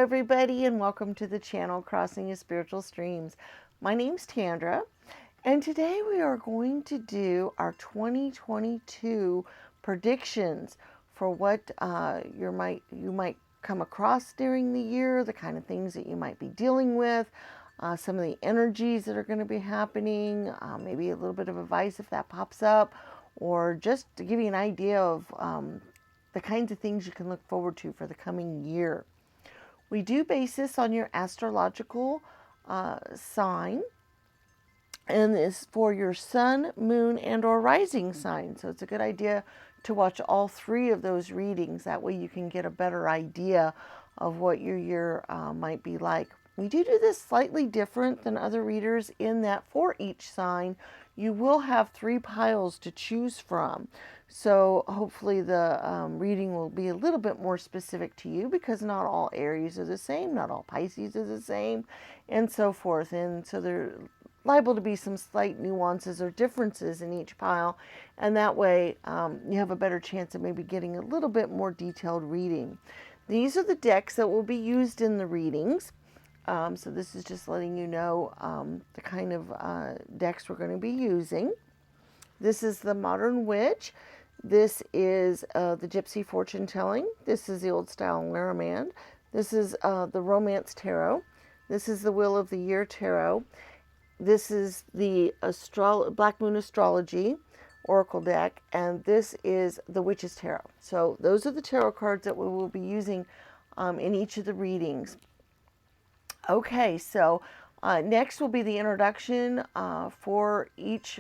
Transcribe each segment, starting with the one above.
everybody, and welcome to the channel Crossing Your Spiritual Streams. My name's Tandra, and today we are going to do our 2022 predictions for what you might come across during the year, the kind of things that you might be dealing with, some of the energies that are going to be happening, maybe a little bit of advice if that pops up, or just to give you an idea of the kinds of things you can look forward to for the coming year. We do base this on your astrological sign, and it's for your sun, moon, and or rising sign. So it's a good idea to watch all three of those readings. That way you can get a better idea of what your year might be like. We do this slightly different than other readers in that for each sign, you will have 3 piles to choose from. So hopefully the reading will be a little bit more specific to you, because not all Aries are the same, not all Pisces are the same, and so forth. And so there are liable to be some slight nuances or differences in each pile, and that way you have a better chance of maybe getting a little bit more detailed reading. These are the decks that will be used in the readings. So this is just letting you know the kind of decks we're going to be using. This is the Modern Witch. This is the Gypsy Fortune Telling. This is the Old Style Laramand. This is the Romance Tarot. This is the Wheel of the Year Tarot. This is the Black Moon Astrology Oracle deck. And this is the Witch's Tarot. So those are the tarot cards that we will be using in each of the readings. Okay, so next will be the introduction for each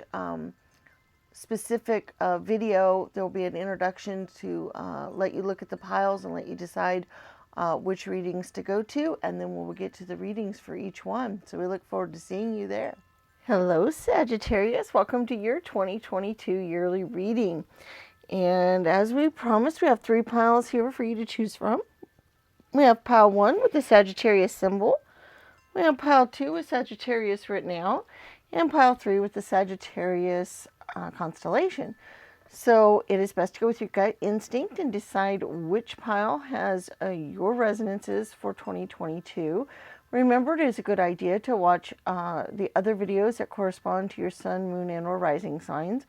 specific video. There will be an introduction to let you look at the piles and let you decide which readings to go to, and then we'll get to the readings for each one. So we look forward to seeing you there. Hello, Sagittarius. Welcome to your 2022 yearly reading. And as we promised, we have 3 piles here for you to choose from. We have pile 1 with the Sagittarius symbol. We have pile 2 with Sagittarius written out, and pile 3 with the Sagittarius constellation. So it is best to go with your gut instinct and decide which pile has your resonances for 2022. Remember, it is a good idea to watch the other videos that correspond to your sun, moon, and or rising signs,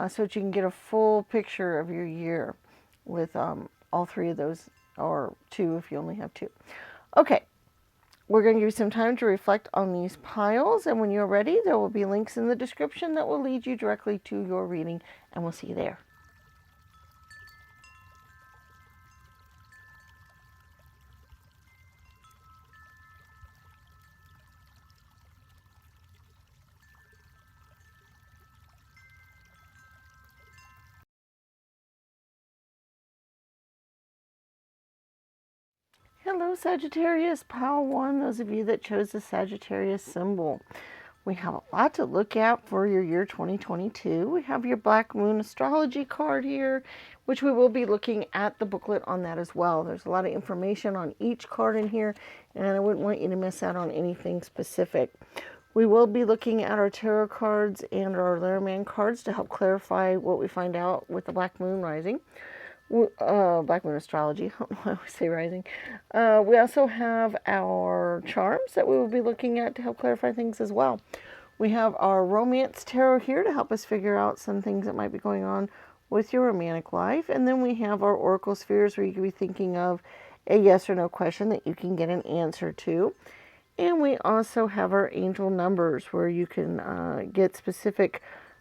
so that you can get a full picture of your year with all 3 of those, or 2 if you only have 2. Okay. We're going to give you some time to reflect on these piles, and when you're ready, there will be links in the description that will lead you directly to your reading, and we'll see you there. Hello, Sagittarius, pile 1, those of you that chose the Sagittarius symbol. We have a lot to look at for your year 2022. We have your Black Moon Astrology card here, which we will be looking at the booklet on that as well. There's a lot of information on each card in here, and I wouldn't want you to miss out on anything specific. We will be looking at our tarot cards and our Laramand cards to help clarify what we find out with the Black Moon rising. Black Moon Astrology, I don't know why I say rising. We also have our charms that we will be looking at to help clarify things as well. We have our Romance Tarot here to help us figure out some things that might be going on with your romantic life. And then we have our Oracle Spheres, where you can be thinking of a yes or no question that you can get an answer to. And we also have our angel numbers, where you can get specific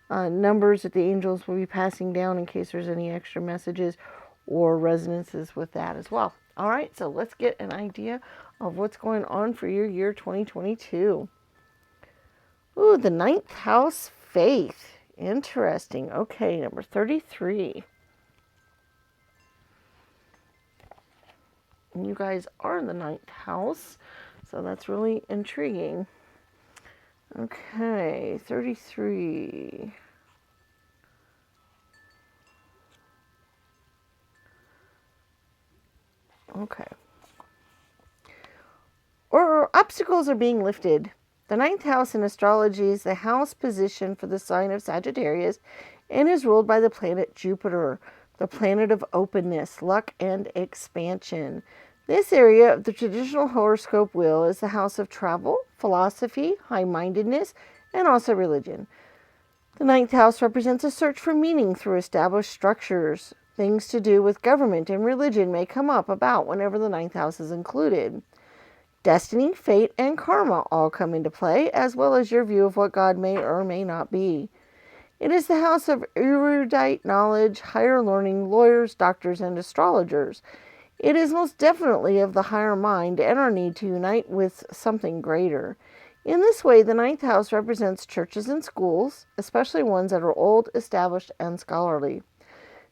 numbers that the angels will be passing down in case there's any extra messages or resonances with that as well. All right, so let's get an idea of what's going on for your year 2022. Ooh, the 9th house, faith. Interesting. Okay, number 33. And you guys are in the 9th house, so that's really intriguing. Okay, 33. Okay. Or obstacles are being lifted. The 9th house in astrology is the house position for the sign of Sagittarius and is ruled by the planet Jupiter, the planet of openness, luck, and expansion. This area of the traditional horoscope wheel is the house of travel, philosophy, high-mindedness, and also religion. The ninth house represents a search for meaning through established structures. Things to do with government and religion may come up about whenever the ninth house is included. Destiny, fate, and karma all come into play, as well as your view of what God may or may not be. It is the house of erudite knowledge, higher learning, lawyers, doctors, and astrologers. It is most definitely of the higher mind and our need to unite with something greater. In this way, the ninth house represents churches and schools, especially ones that are old, established, and scholarly.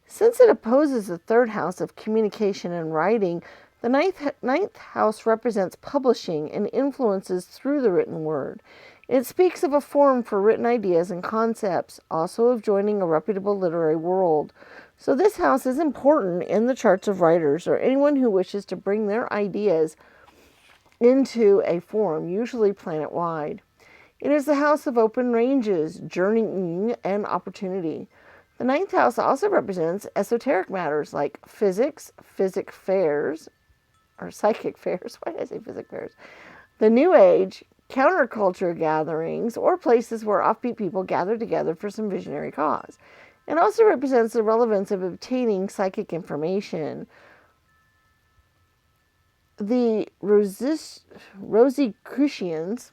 Since it opposes the third house of communication and writing, the ninth house represents publishing and influences through the written word. It speaks of a forum for written ideas and concepts, also of joining a reputable literary world. So this house is important in the charts of writers or anyone who wishes to bring their ideas into a forum, usually planet-wide. It is the house of open ranges, journeying, and opportunity. The ninth house also represents esoteric matters like physics, psychic fairs. Why did I say physic fairs? The New Age, counterculture gatherings, or places where offbeat people gather together for some visionary cause. It also represents the relevance of obtaining psychic information. The Rosicrucians,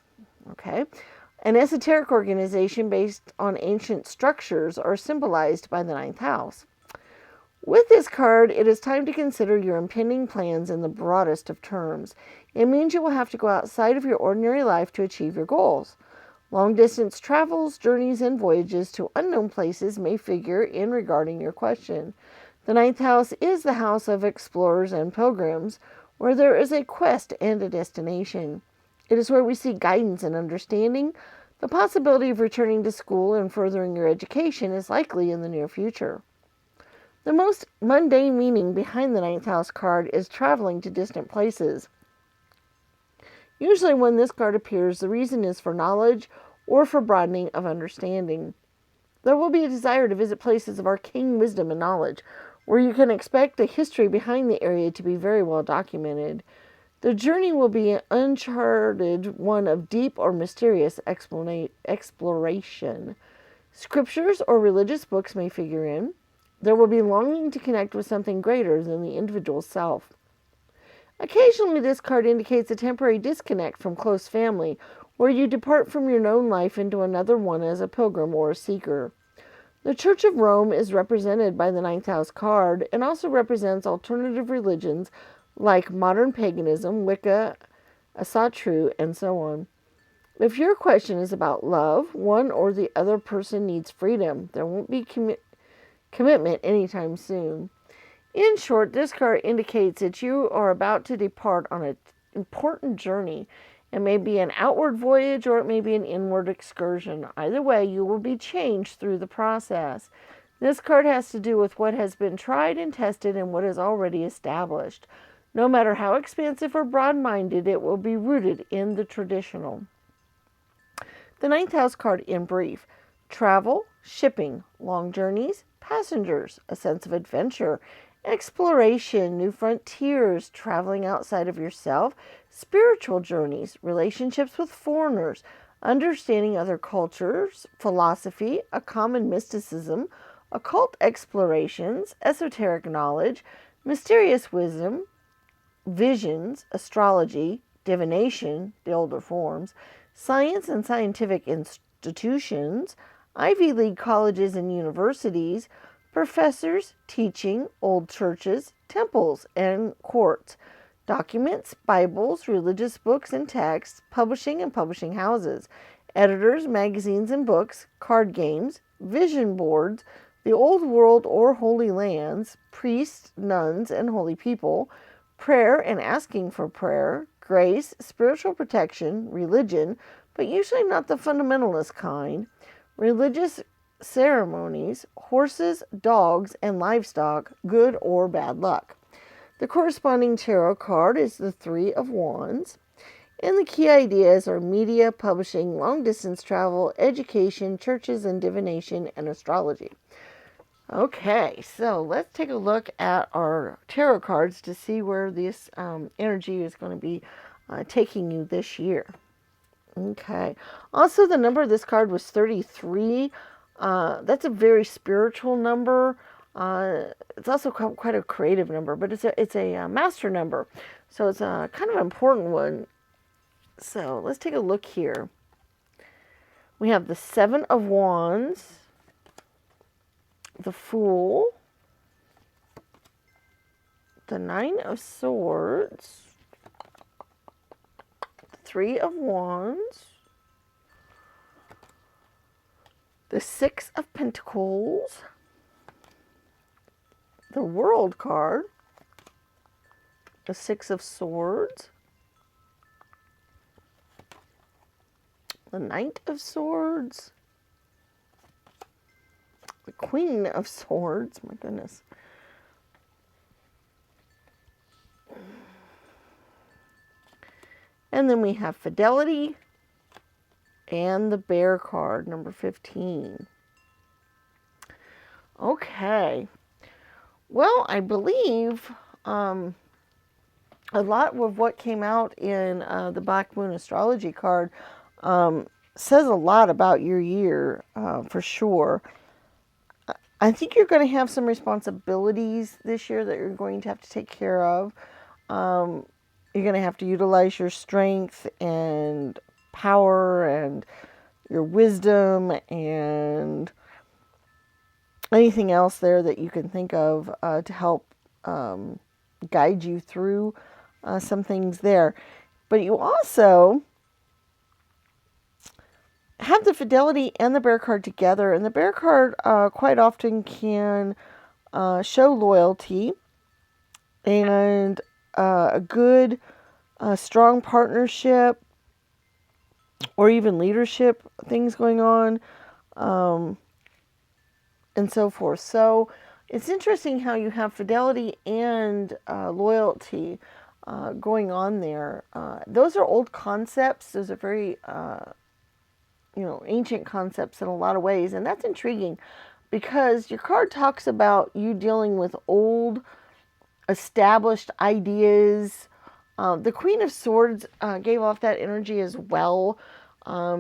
an esoteric organization based on ancient structures, are symbolized by the ninth house. With this card, it is time to consider your impending plans in the broadest of terms. It means you will have to go outside of your ordinary life to achieve your goals. Long-distance travels, journeys, and voyages to unknown places may figure in regarding your question. The ninth house is the house of explorers and pilgrims, where there is a quest and a destination. It is where we seek guidance and understanding. The possibility of returning to school and furthering your education is likely in the near future. The most mundane meaning behind the ninth house card is traveling to distant places. Usually when this card appears, the reason is for knowledge or for broadening of understanding. There will be a desire to visit places of arcane wisdom and knowledge, where you can expect the history behind the area to be very well documented. The journey will be an uncharted one of deep or mysterious exploration. Scriptures or religious books may figure in. There will be longing to connect with something greater than the individual self. Occasionally, this card indicates a temporary disconnect from close family, where you depart from your known life into another one as a pilgrim or a seeker. The Church of Rome is represented by the ninth house card and also represents alternative religions like modern paganism, Wicca, Asatru, and so on. If your question is about love, one or the other person needs freedom. There won't be commitment anytime soon. In short, this card indicates that you are about to depart on an important journey. It may be an outward voyage or it may be an inward excursion. Either way, you will be changed through the process. This card has to do with what has been tried and tested and what is already established. No matter how expansive or broad-minded, it will be rooted in the traditional. The ninth house card in brief: travel, shipping, long journeys, passengers, a sense of adventure, exploration, new frontiers, traveling outside of yourself, spiritual journeys, relationships with foreigners, understanding other cultures, philosophy, a common mysticism, occult explorations, esoteric knowledge, mysterious wisdom, visions, astrology, divination, the older forms, science and scientific institutions, Ivy League colleges and universities, professors, teaching, old churches, temples, and courts, documents, Bibles, religious books and texts, publishing and publishing houses, editors, magazines and books, card games, vision boards, the old world or holy lands, priests, nuns, and holy people, prayer and asking for prayer, grace, spiritual protection, religion, but usually not the fundamentalist kind, religious ceremonies, horses, dogs, and livestock, good or bad luck. The corresponding tarot card is the Three of Wands, and the key ideas are media, publishing, long-distance travel, education, churches and divination, and astrology. Okay, so let's take a look at our tarot cards to see where this energy is going to be taking you this year. Okay. Also, the number of this card was 33. That's a very spiritual number. It's also quite a creative number, but it's a master number, so it's a kind of important one. So let's take a look here. We have the Seven of Wands, the Fool, the Nine of Swords, the Three of Wands, the Six of Pentacles, the World card, the Six of Swords, the Knight of Swords, the Queen of Swords, my goodness, and then we have Fidelity and the Bear card, number 15. Okay. Well, I believe a lot of what came out in the Black Moon Astrology card says a lot about your year, for sure. I think you're going to have some responsibilities this year that you're going to have to take care of. You're going to have to utilize your strength and power and your wisdom and anything else there that you can think of to help guide you through some things there. But you also have the Fidelity and the Bear card together, and the Bear card quite often can show loyalty and a good, strong partnership or even leadership things going on, and so forth. So it's interesting how you have fidelity and loyalty going on there. Those are old concepts. Those are very ancient concepts in a lot of ways, and that's intriguing because your card talks about you dealing with old established ideas. The Queen of Swords gave off that energy as well.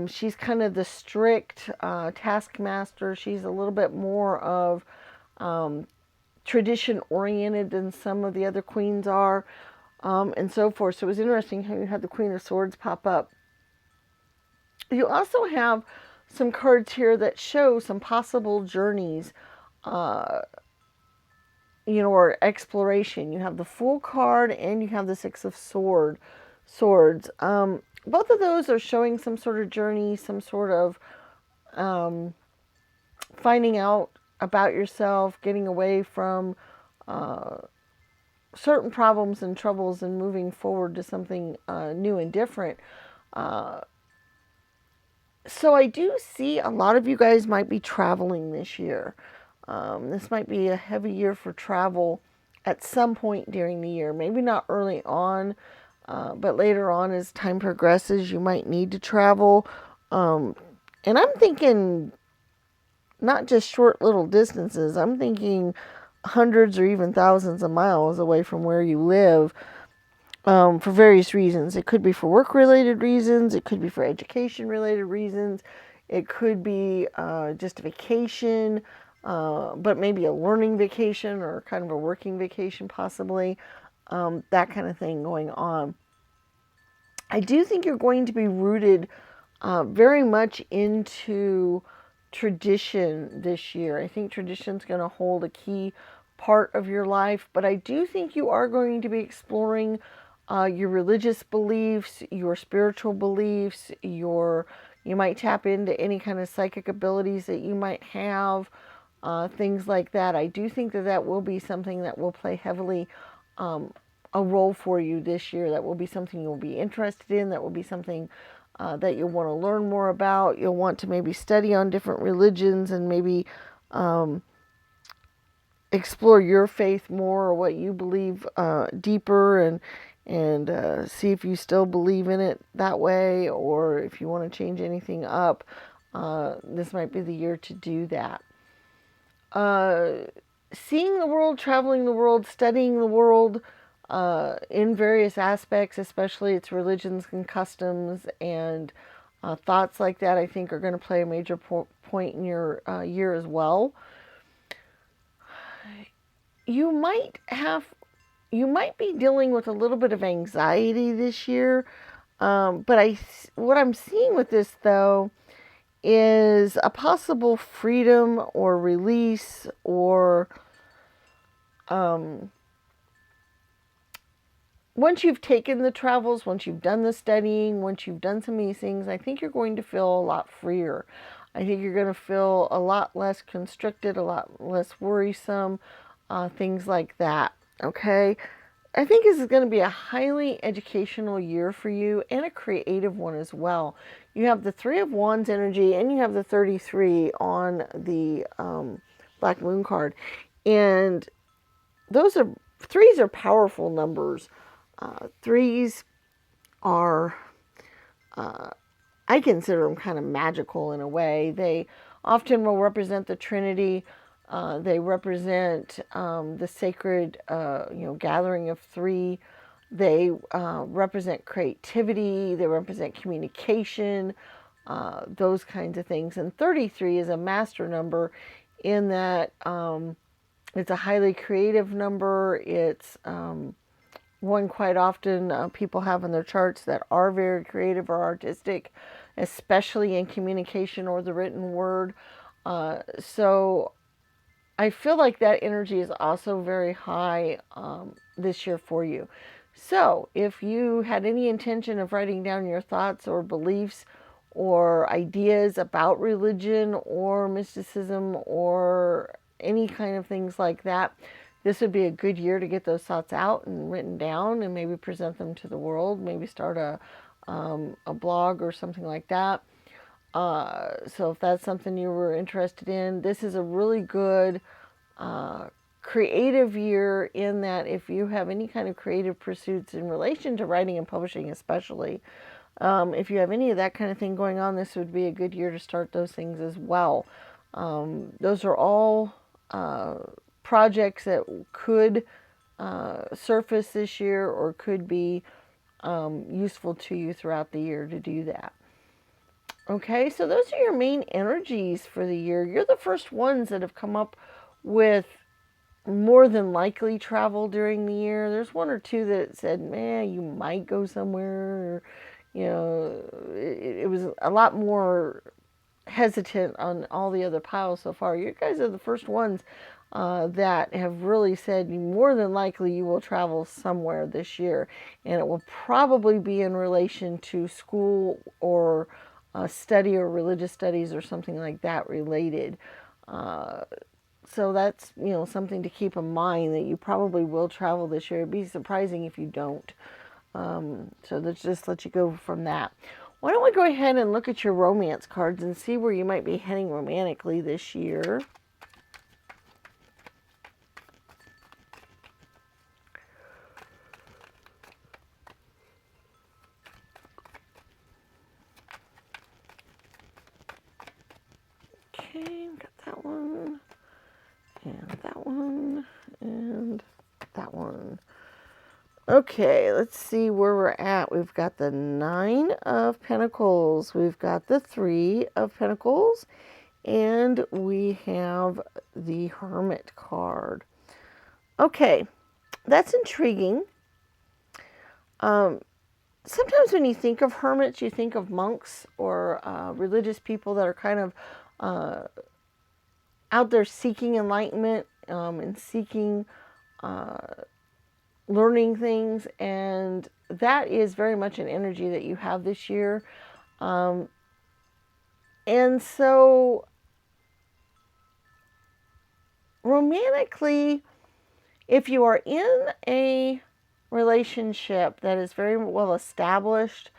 She's kind of the strict taskmaster. She's a little bit more of tradition oriented than some of the other queens are, and so forth. So it was interesting how you had the Queen of Swords pop up. You also have some cards here that show some possible journeys, or exploration. You have the Fool card and you have the Six of Swords. Both of those are showing some sort of journey, some sort of finding out about yourself, getting away from certain problems and troubles and moving forward to something new and different. So I do see a lot of you guys might be traveling this year. This might be a heavy year for travel at some point during the year. Maybe not early on, but later on as time progresses, you might need to travel. And I'm thinking not just short little distances. I'm thinking hundreds or even thousands of miles away from where you live. For various reasons. It could be for work-related reasons. It could be for education-related reasons. It could be just a vacation, but maybe a learning vacation or kind of a working vacation possibly. That kind of thing going on. I do think you're going to be rooted very much into tradition this year. I think tradition's going to hold a key part of your life, but I do think you are going to be exploring your religious beliefs, your spiritual beliefs, you might tap into any kind of psychic abilities that you might have, things like that. I do think that will be something that will play heavily a role for you this year. That will be something you'll be interested in. That will be something that you'll want to learn more about. You'll want to maybe study on different religions and maybe explore your faith more or what you believe deeper and see if you still believe in it that way, or if you want to change anything up. This might be the year to do that. seeing the world, traveling the world, studying the world in various aspects, especially its religions and customs and thoughts like that, I think are going to play a major point in your year as well. You might be dealing with a little bit of anxiety this year, but what I'm seeing with this though is a possible freedom or release or once you've taken the travels, once you've done the studying, once you've done some of these things, I think you're going to feel a lot freer. I think you're going to feel a lot less constricted, a lot less worrisome, things like that. Okay? I think this is going to be a highly educational year for you and a creative one as well. You have the Three of Wands energy and you have the 33 on the Black Moon card. And threes are powerful numbers. Threes are, I consider them kind of magical in a way. They often will represent the Trinity. They represent the sacred, gathering of three. They represent creativity. They represent communication, those kinds of things. And 33 is a master number in that it's a highly creative number. It's one quite often people have in their charts that are very creative or artistic, especially in communication or the written word. So I feel like that energy is also very high this year for you. So if you had any intention of writing down your thoughts or beliefs or ideas about religion or mysticism or any kind of things like that, this would be a good year to get those thoughts out and written down and maybe present them to the world. Maybe start a blog or something like that. So if that's something you were interested in, this is a really good creative year in that if you have any kind of creative pursuits in relation to writing and publishing especially, if you have any of that kind of thing going on, this would be a good year to start those things as well. Those are all projects that could surface this year or could be useful to you throughout the year to do that. Okay, so those are your main energies for the year. You're the first ones that have come up with more than likely travel during the year. There's one or two that said, man, you might go somewhere. Or, it was a lot more hesitant on all the other piles so far. You guys are the first ones that have really said more than likely you will travel somewhere this year. And it will probably be in relation to school or study or religious studies or something like that related. So that's, something to keep in mind that you probably will travel this year. It'd be surprising if you don't. So let's just let you go from that. Why don't we go ahead and look at your romance cards and see where you might be heading romantically this year. Okay, got that one, and that one, and that one. Okay, let's see where we're at. We've got the 9 of Pentacles. We've got the 3 of Pentacles. And we have the Hermit card. Okay, that's intriguing. Sometimes when you think of hermits, you think of monks or religious people that are kind of out there seeking enlightenment and seeking learning things, and that is very much an energy that you have this year. And so romantically, if you are in a relationship that is very well established,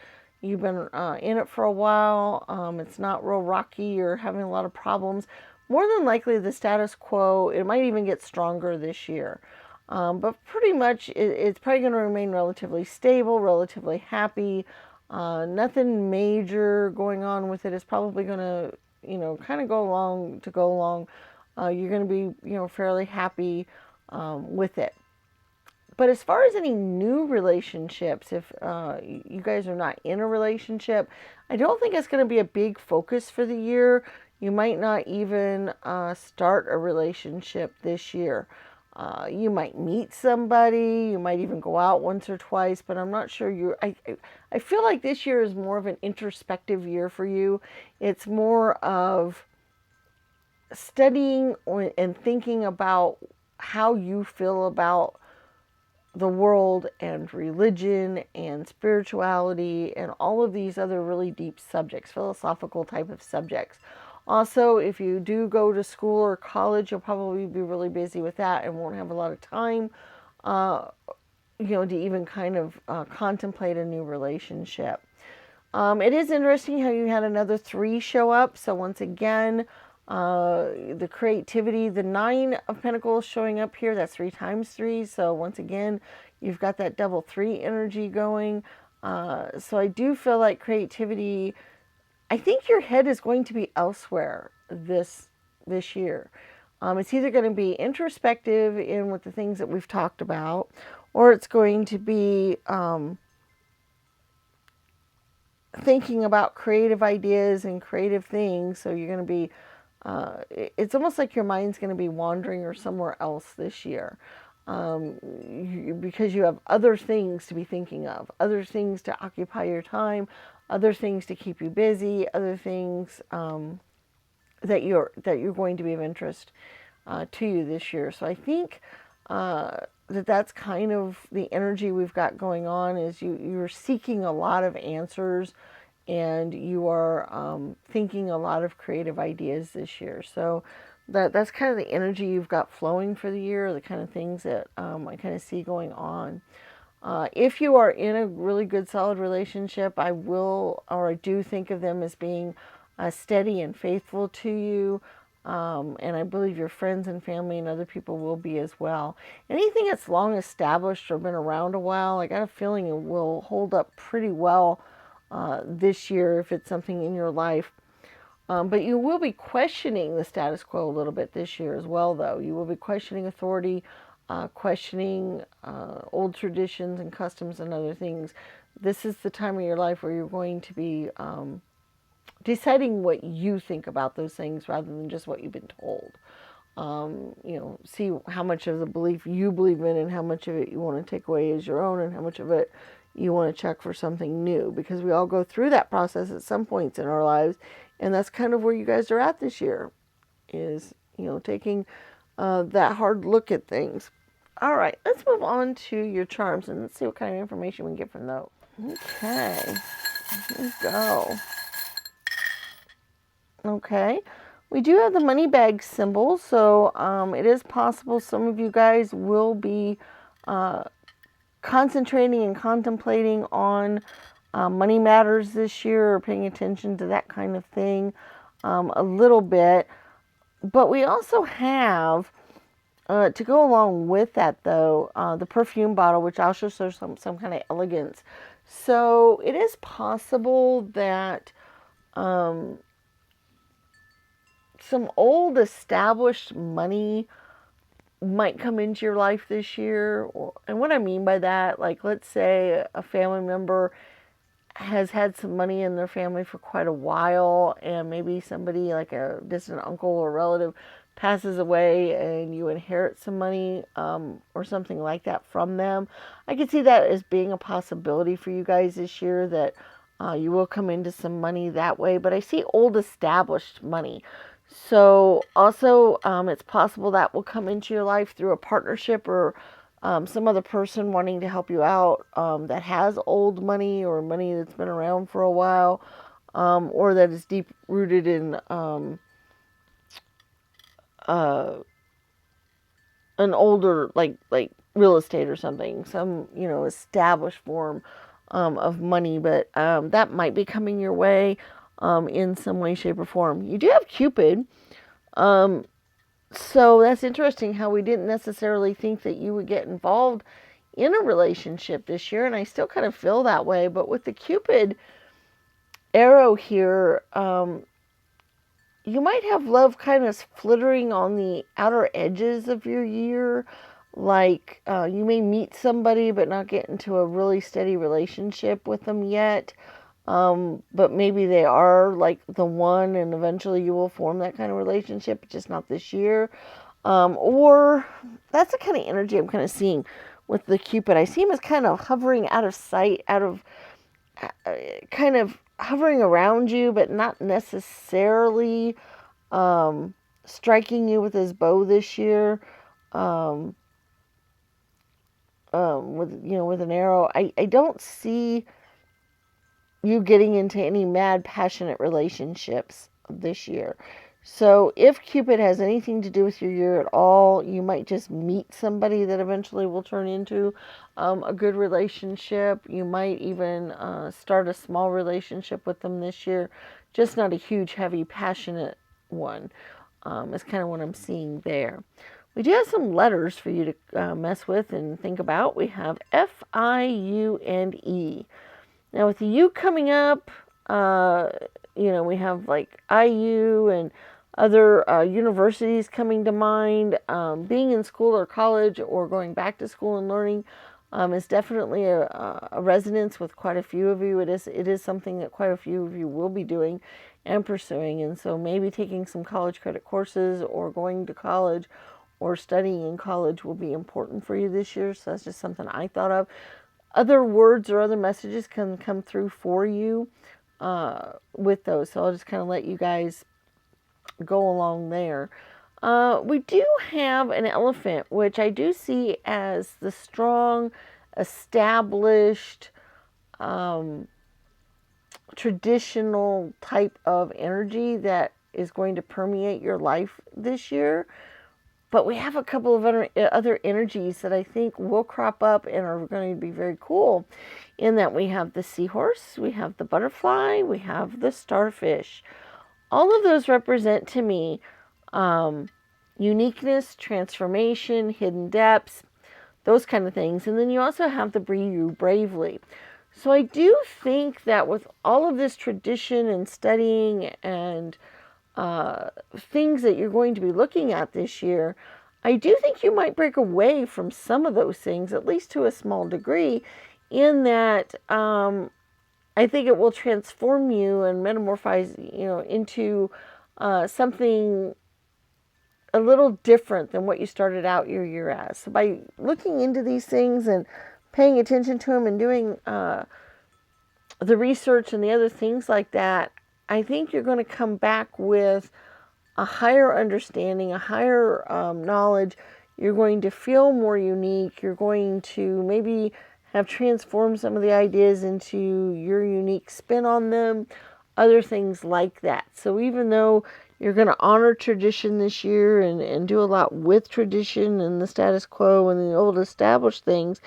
you've been in it for a while, it's not real rocky, you're having a lot of problems, more than likely the status quo, it might even get stronger this year. But pretty much it's probably going to remain relatively stable, relatively happy. Nothing major going on with it. It's probably going to, kind of go along. you're going to be, fairly happy with it. But as far as any new relationships, if you guys are not in a relationship, I don't think it's going to be a big focus for the year. You might not even start a relationship this year. You might meet somebody, you might even go out once or twice, but I'm not sure I feel like this year is more of an introspective year for you. It's more of studying and thinking about how you feel about the world and religion and spirituality and all of these other really deep subjects, philosophical type of subjects. Also, if you do go to school or college, you'll probably be really busy with that and won't have a lot of time, to even kind of contemplate a new relationship. It is interesting how you had another 3 show up. So once again, the creativity, the 9 of Pentacles showing up here, that's 3 times 3. So once again, you've got that double 3 energy going. So I do feel like creativity, I think your head is going to be elsewhere this year. It's either going to be introspective in with the things that we've talked about, or it's going to be thinking about creative ideas and creative things. So you're going to be, it's almost like your mind's going to be wandering or somewhere else this year. Because you have other things to be thinking of, other things to occupy your time, other things to keep you busy, other things that you're going to be of interest to you this year. So I think that's kind of the energy we've got going on. Is you're seeking a lot of answers, and you are thinking a lot of creative ideas this year. So that's kind of the energy you've got flowing for the year, the kind of things that I kind of see going on. If you are in a really good, solid relationship, I do think of them as being steady and faithful to you. And I believe your friends and family and other people will be as well. Anything that's long established or been around a while, I got a feeling it will hold up pretty well this year if it's something in your life. But you will be questioning the status quo a little bit this year as well, though. You will be questioning authority, questioning old traditions and customs and other things. This is the time of your life where you're going to be deciding what you think about those things rather than just what you've been told. See how much of the belief you believe in and how much of it you want to take away as your own and how much of it you want to check for something new, because we all go through that process at some points in our lives. And that's kind of where you guys are at this year, is, taking that hard look at things. All right, let's move on to your charms and let's see what kind of information we can get from those. Okay, here we go. Okay, we do have the money bag symbol, so it is possible some of you guys will be concentrating and contemplating on money matters this year, or paying attention to that kind of thing a little bit. But we also have, to go along with that though, the perfume bottle, which also shows some kind of elegance. So it is possible that some old established money might come into your life this year. And what I mean by that, like, let's say a family member has had some money in their family for quite a while, and maybe somebody like a distant uncle or relative passes away and you inherit some money or something like that from them. I could see that as being a possibility for you guys this year, that you will come into some money that way. But I see old established money. So also it's possible that will come into your life through a partnership or some other person wanting to help you out that has old money or money that's been around for a while, or that is deep rooted in an older like real estate or something, some established form of money. But that might be coming your way in some way, shape, or form. You do have Cupid. So that's interesting how we didn't necessarily think that you would get involved in a relationship this year, and I still kind of feel that way. But with the Cupid arrow here, you might have love kind of flittering on the outer edges of your year. Like you may meet somebody but not get into a really steady relationship with them yet. But maybe they are like the one, and eventually you will form that kind of relationship, just not this year. Or that's the kind of energy I'm kind of seeing with the Cupid. I see him as kind of hovering out of sight, kind of hovering around you, but not necessarily striking you with his bow this year. Um, with an arrow. I don't see you getting into any mad, passionate relationships this year. So if Cupid has anything to do with your year at all, you might just meet somebody that eventually will turn into a good relationship. You might even start a small relationship with them this year, just not a huge, heavy, passionate one. Is kind of what I'm seeing there. We do have some letters for you to mess with and think about. We have F, I, U, and E. Now, with the U coming up, we have like IU and other universities coming to mind. Being in school or college or going back to school and learning is definitely a resonance with quite a few of you. It is something that quite a few of you will be doing and pursuing. And so maybe taking some college credit courses or going to college or studying in college will be important for you this year. So that's just something I thought of. Other words or other messages can come through for you with those. So I'll just kind of let you guys go along there. We do have an elephant, which I do see as the strong, established, traditional type of energy that is going to permeate your life this year. But we have a couple of other energies that I think will crop up and are going to be very cool, in that we have the seahorse, we have the butterfly, we have the starfish. All of those represent to me uniqueness, transformation, hidden depths, those kind of things. And then you also have the breathe bravely. So I do think that with all of this tradition and studying and things that you're going to be looking at this year, I do think you might break away from some of those things, at least to a small degree, in that I think it will transform you and metamorphose, into something a little different than what you started out your year as. So by looking into these things and paying attention to them and doing the research and the other things like that, I think you're going to come back with a higher understanding, a higher knowledge. You're going to feel more unique. You're going to maybe have transformed some of the ideas into your unique spin on them, other things like that. So even though you're going to honor tradition this year and do a lot with tradition and the status quo and the old established things,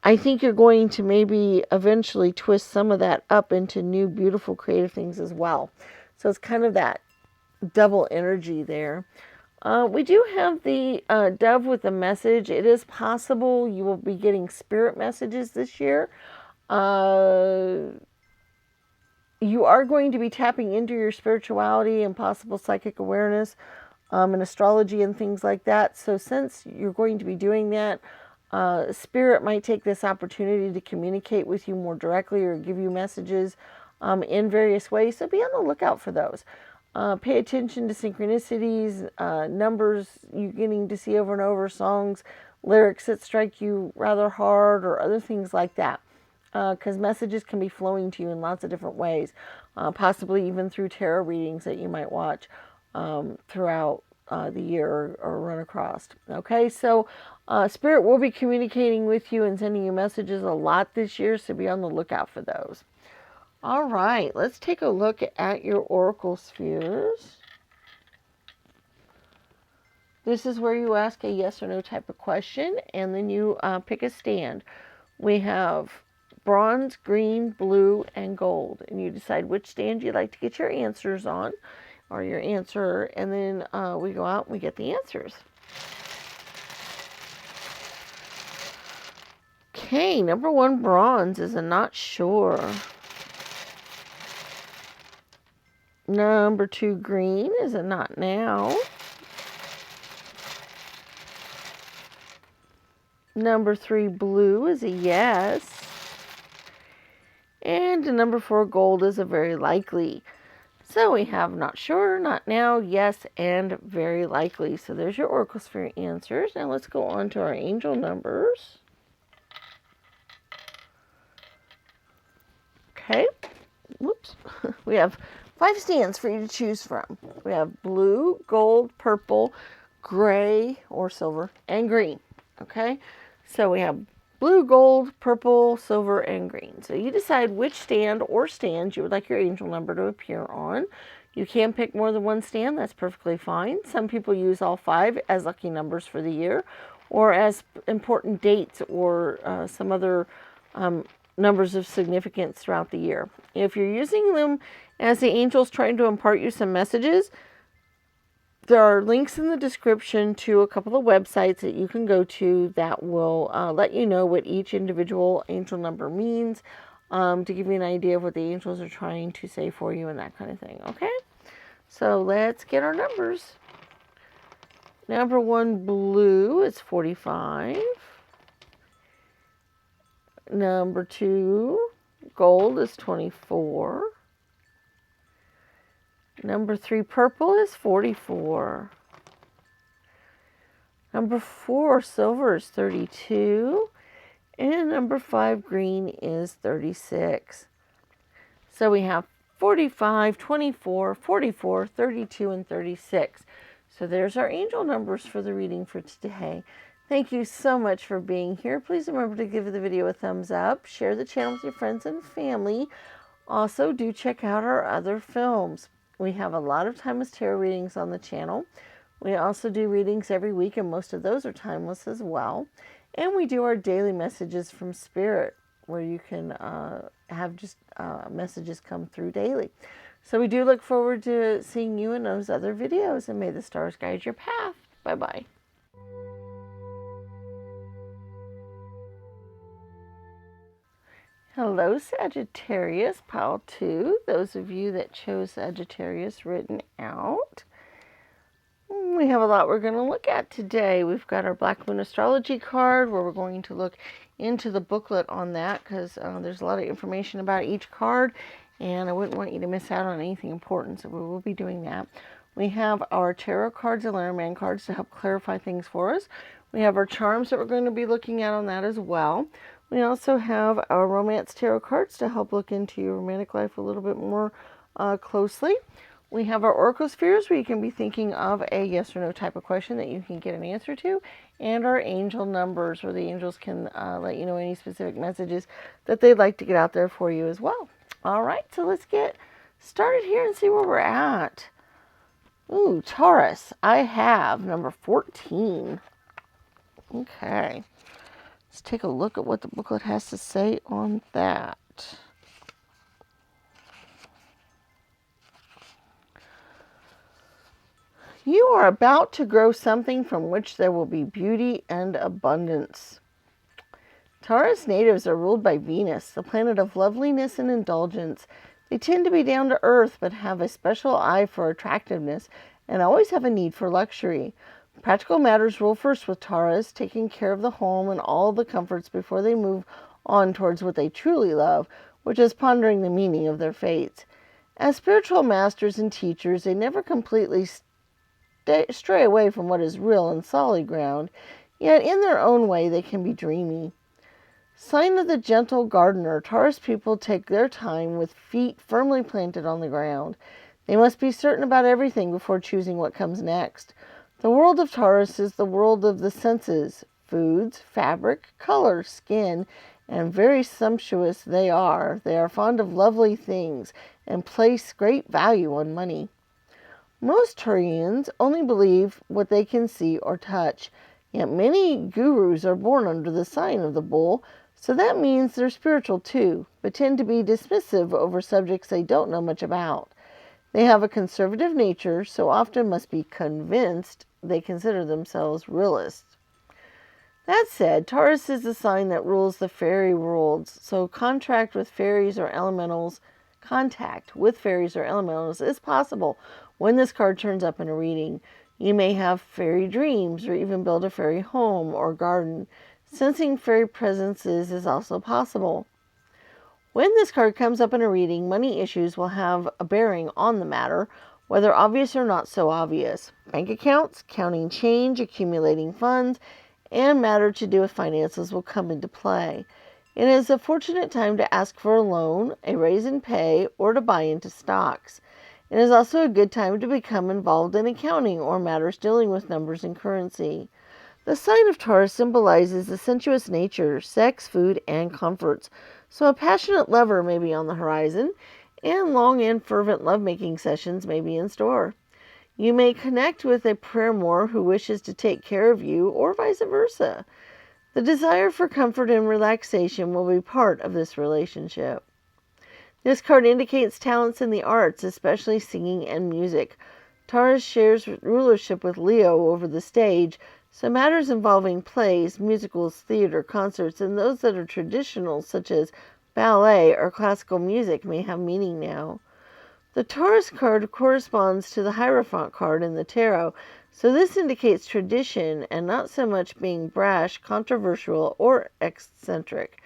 I think you're going to maybe eventually twist some of that up into new, beautiful, creative things as well. So it's kind of that double energy there. We do have the dove with a message. It is possible you will be getting spirit messages this year. You are going to be tapping into your spirituality and possible psychic awareness and astrology and things like that. So since you're going to be doing that, Spirit might take this opportunity to communicate with you more directly or give you messages in various ways. So be on the lookout for those. Pay attention to synchronicities, numbers you're getting to see over and over, songs, lyrics that strike you rather hard, or other things like that. Because messages can be flowing to you in lots of different ways, possibly even through tarot readings that you might watch throughout the year or run across. Okay, so Spirit will be communicating with you and sending you messages a lot this year, so be on the lookout for those. All right, let's take a look at your oracle spheres. This is where you ask a yes or no type of question, and then you pick a stand. We have bronze, green, blue, and gold, and you decide which stand you'd like to get your answers on, or your answer, and then we go out and we get the answers. Okay, number 1, bronze, is a not sure. Number 2, green. Is it not now? Number 3, blue is a yes. And number 4, gold is a very likely. So we have not sure, not now, yes, and very likely. So there's your Oracle Sphere answers. Now let's go on to our angel numbers. Okay. Whoops. We have 5 stands for you to choose from. We have blue, gold, purple, gray or silver, and green. Okay. So we have blue, gold, purple, silver, and green. So you decide which stand or stands you would like your angel number to appear on. You can pick more than one stand. That's perfectly fine. Some people use all 5 as lucky numbers for the year or as important dates or some other numbers of significance throughout the year. If you're using them as the angels trying to impart you some messages, there are links in the description to a couple of websites that you can go to that will let you know what each individual angel number means, to give you an idea of what the angels are trying to say for you and that kind of thing. Okay, so let's get our numbers. Number 1, blue, is 45. Number 2, gold, is 24. Number 3, purple, is 44. Number 4, silver, is 32. And number 5, green, is 36. So we have 45, 24, 44, 32, and 36. So there's our angel numbers for the reading for today. Thank you so much for being here. Please remember to give the video a thumbs up. Share the channel with your friends and family. Also, do check out our other films. We have a lot of timeless tarot readings on the channel. We also do readings every week, and most of those are timeless as well. And we do our daily messages from Spirit, where you can have just messages come through daily. So we do look forward to seeing you in those other videos, and may the stars guide your path. Bye-bye. Hello, Sagittarius, pile 2. Those of you that chose Sagittarius written out. We have a lot we're going to look at today. We've got our Black Moon Astrology card where we're going to look into the booklet on that because there's a lot of information about each card and I wouldn't want you to miss out on anything important, so we will be doing that. We have our tarot cards and Lenormand cards to help clarify things for us. We have our charms that we're going to be looking at on that as well. We also have our romance tarot cards to help look into your romantic life a little bit more closely. We have our Oracle Spheres where you can be thinking of a yes or no type of question that you can get an answer to. And our angel numbers where the angels can let you know any specific messages that they'd like to get out there for you as well. All right, so let's get started here and see where we're at. Ooh, Taurus. I have number 14. Okay. Let's take a look at what the booklet has to say on that. You are about to grow something from which there will be beauty and abundance. Taurus natives are ruled by Venus, the planet of loveliness and indulgence. They tend to be down to earth, but have a special eye for attractiveness and always have a need for luxury. Practical matters rule first with Taurus, taking care of the home and all the comforts before they move on towards what they truly love, which is pondering the meaning of their fates. As spiritual masters and teachers, they never completely stray away from what is real and solid ground, yet in their own way they can be dreamy. Sign of the gentle gardener, Taurus people take their time with feet firmly planted on the ground. They must be certain about everything before choosing what comes next. The world of Taurus is the world of the senses, foods, fabric, color, skin, and very sumptuous they are. They are fond of lovely things and place great value on money. Most Taurians only believe what they can see or touch, yet many gurus are born under the sign of the bull, so that means they're spiritual too, but tend to be dismissive over subjects they don't know much about. They have a conservative nature, so often must be convinced they consider themselves realists. That said, Taurus is the sign that rules the fairy worlds, so contract with fairies or elementals Contact with fairies or elementals is possible when this card turns up in a reading. You may have fairy dreams or even build a fairy home or garden. Sensing fairy presences is also possible. When this card comes up in a reading, money issues will have a bearing on the matter, whether obvious or not so obvious. Bank accounts, counting change, accumulating funds, and matter to do with finances will come into play. It is a fortunate time to ask for a loan, a raise in pay, or to buy into stocks. It is also a good time to become involved in accounting or matters dealing with numbers and currency. The sign of Taurus symbolizes the sensuous nature, sex, food, and comforts, so a passionate lover may be on the horizon, and long and fervent lovemaking sessions may be in store. You may connect with a paramour who wishes to take care of you, or vice versa. The desire for comfort and relaxation will be part of this relationship. This card indicates talents in the arts, especially singing and music. Taurus shares rulership with Leo over the stage, so matters involving plays, musicals, theater, concerts, and those that are traditional, such as ballet or classical music, may have meaning now. The Taurus card corresponds to the Hierophant card in the tarot, so this indicates tradition and not so much being brash, controversial, or eccentric.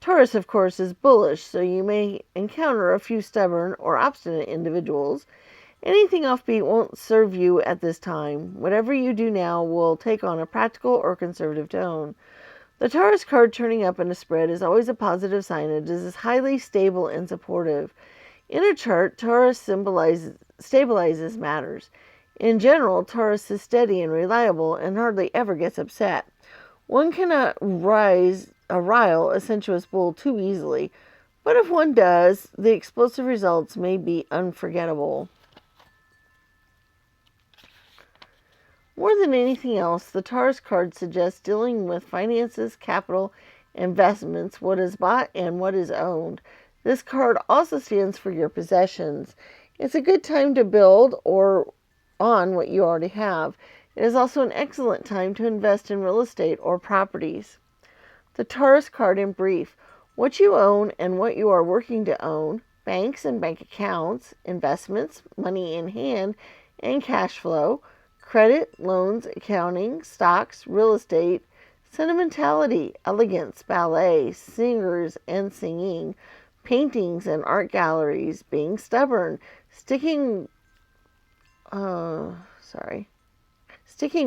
Taurus, of course, is bullish, so you may encounter a few stubborn or obstinate individuals. Anything offbeat won't serve you at this time. Whatever you do now will take on a practical or conservative tone. The Taurus card turning up in a spread is always a positive sign. It is highly stable and supportive. In a chart, Taurus stabilizes matters. In general, Taurus is steady and reliable and hardly ever gets upset. One cannot rile a sensuous bull too easily, but if one does, the explosive results may be unforgettable. More than anything else, the Taurus card suggests dealing with finances, capital, investments, what is bought and what is owned. This card also stands for your possessions. It's a good time to build or on what you already have. It is also an excellent time to invest in real estate or properties. The Taurus card in brief: what you own and what you are working to own, banks and bank accounts, investments, money in hand, and cash flow, credit, loans, accounting, stocks, real estate, sentimentality, elegance, ballet, singers and singing, paintings and art galleries, being stubborn, sticking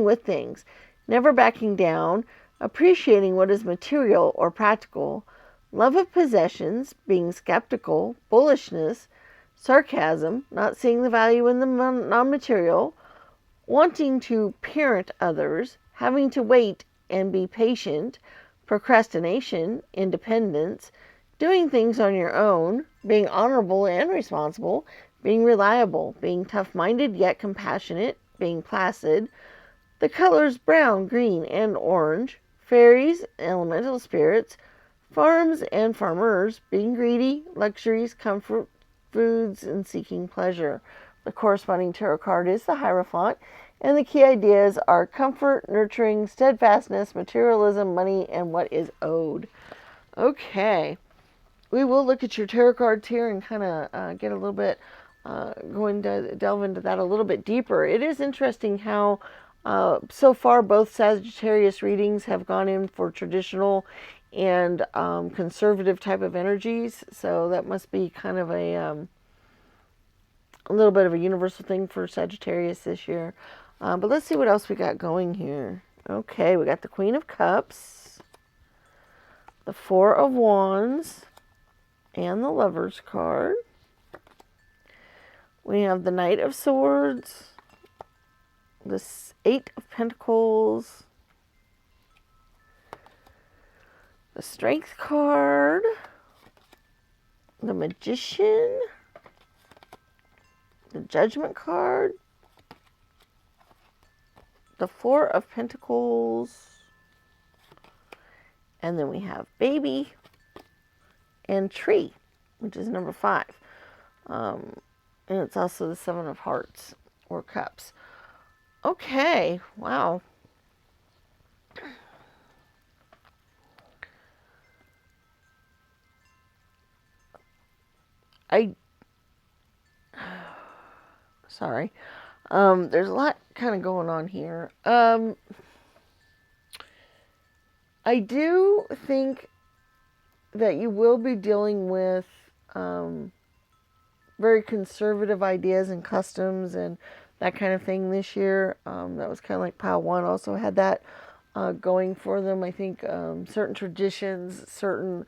with things, never backing down, appreciating what is material or practical, love of possessions, being skeptical, bullishness, sarcasm, not seeing the value in the non-material, wanting to parent others, having to wait and be patient, procrastination, independence, doing things on your own, being honorable and responsible, being reliable, being tough-minded yet compassionate, being placid. The colors brown, green, and orange, fairies, elemental spirits, farms and farmers, being greedy, luxuries, comfort, foods, and seeking pleasure. The corresponding tarot card is the Hierophant, and the key ideas are comfort, nurturing, steadfastness, materialism, money, and what is owed. Okay, we will look at your tarot cards here and kind of get a little bit, going to delve into that a little bit deeper. It is interesting how so far both Sagittarius readings have gone in for traditional and conservative type of energies, so that must be kind of a little bit of a universal thing for Sagittarius this year. But let's see what else we got going here. Okay, we got the Queen of Cups, the Four of Wands, and the Lovers card. We have the Knight of Swords, the Eight of Pentacles, the Strength card, the Magician, the Judgment card, the Four of Pentacles, and then we have Baby and Tree, which is number 5. And it's also the Seven of Hearts or Cups. Okay, wow. I Sorry. There's a lot kind of going on here. I do think that you will be dealing with very conservative ideas and customs and that kind of thing this year. That was kind of like pile one also had that going for them. I think certain traditions, certain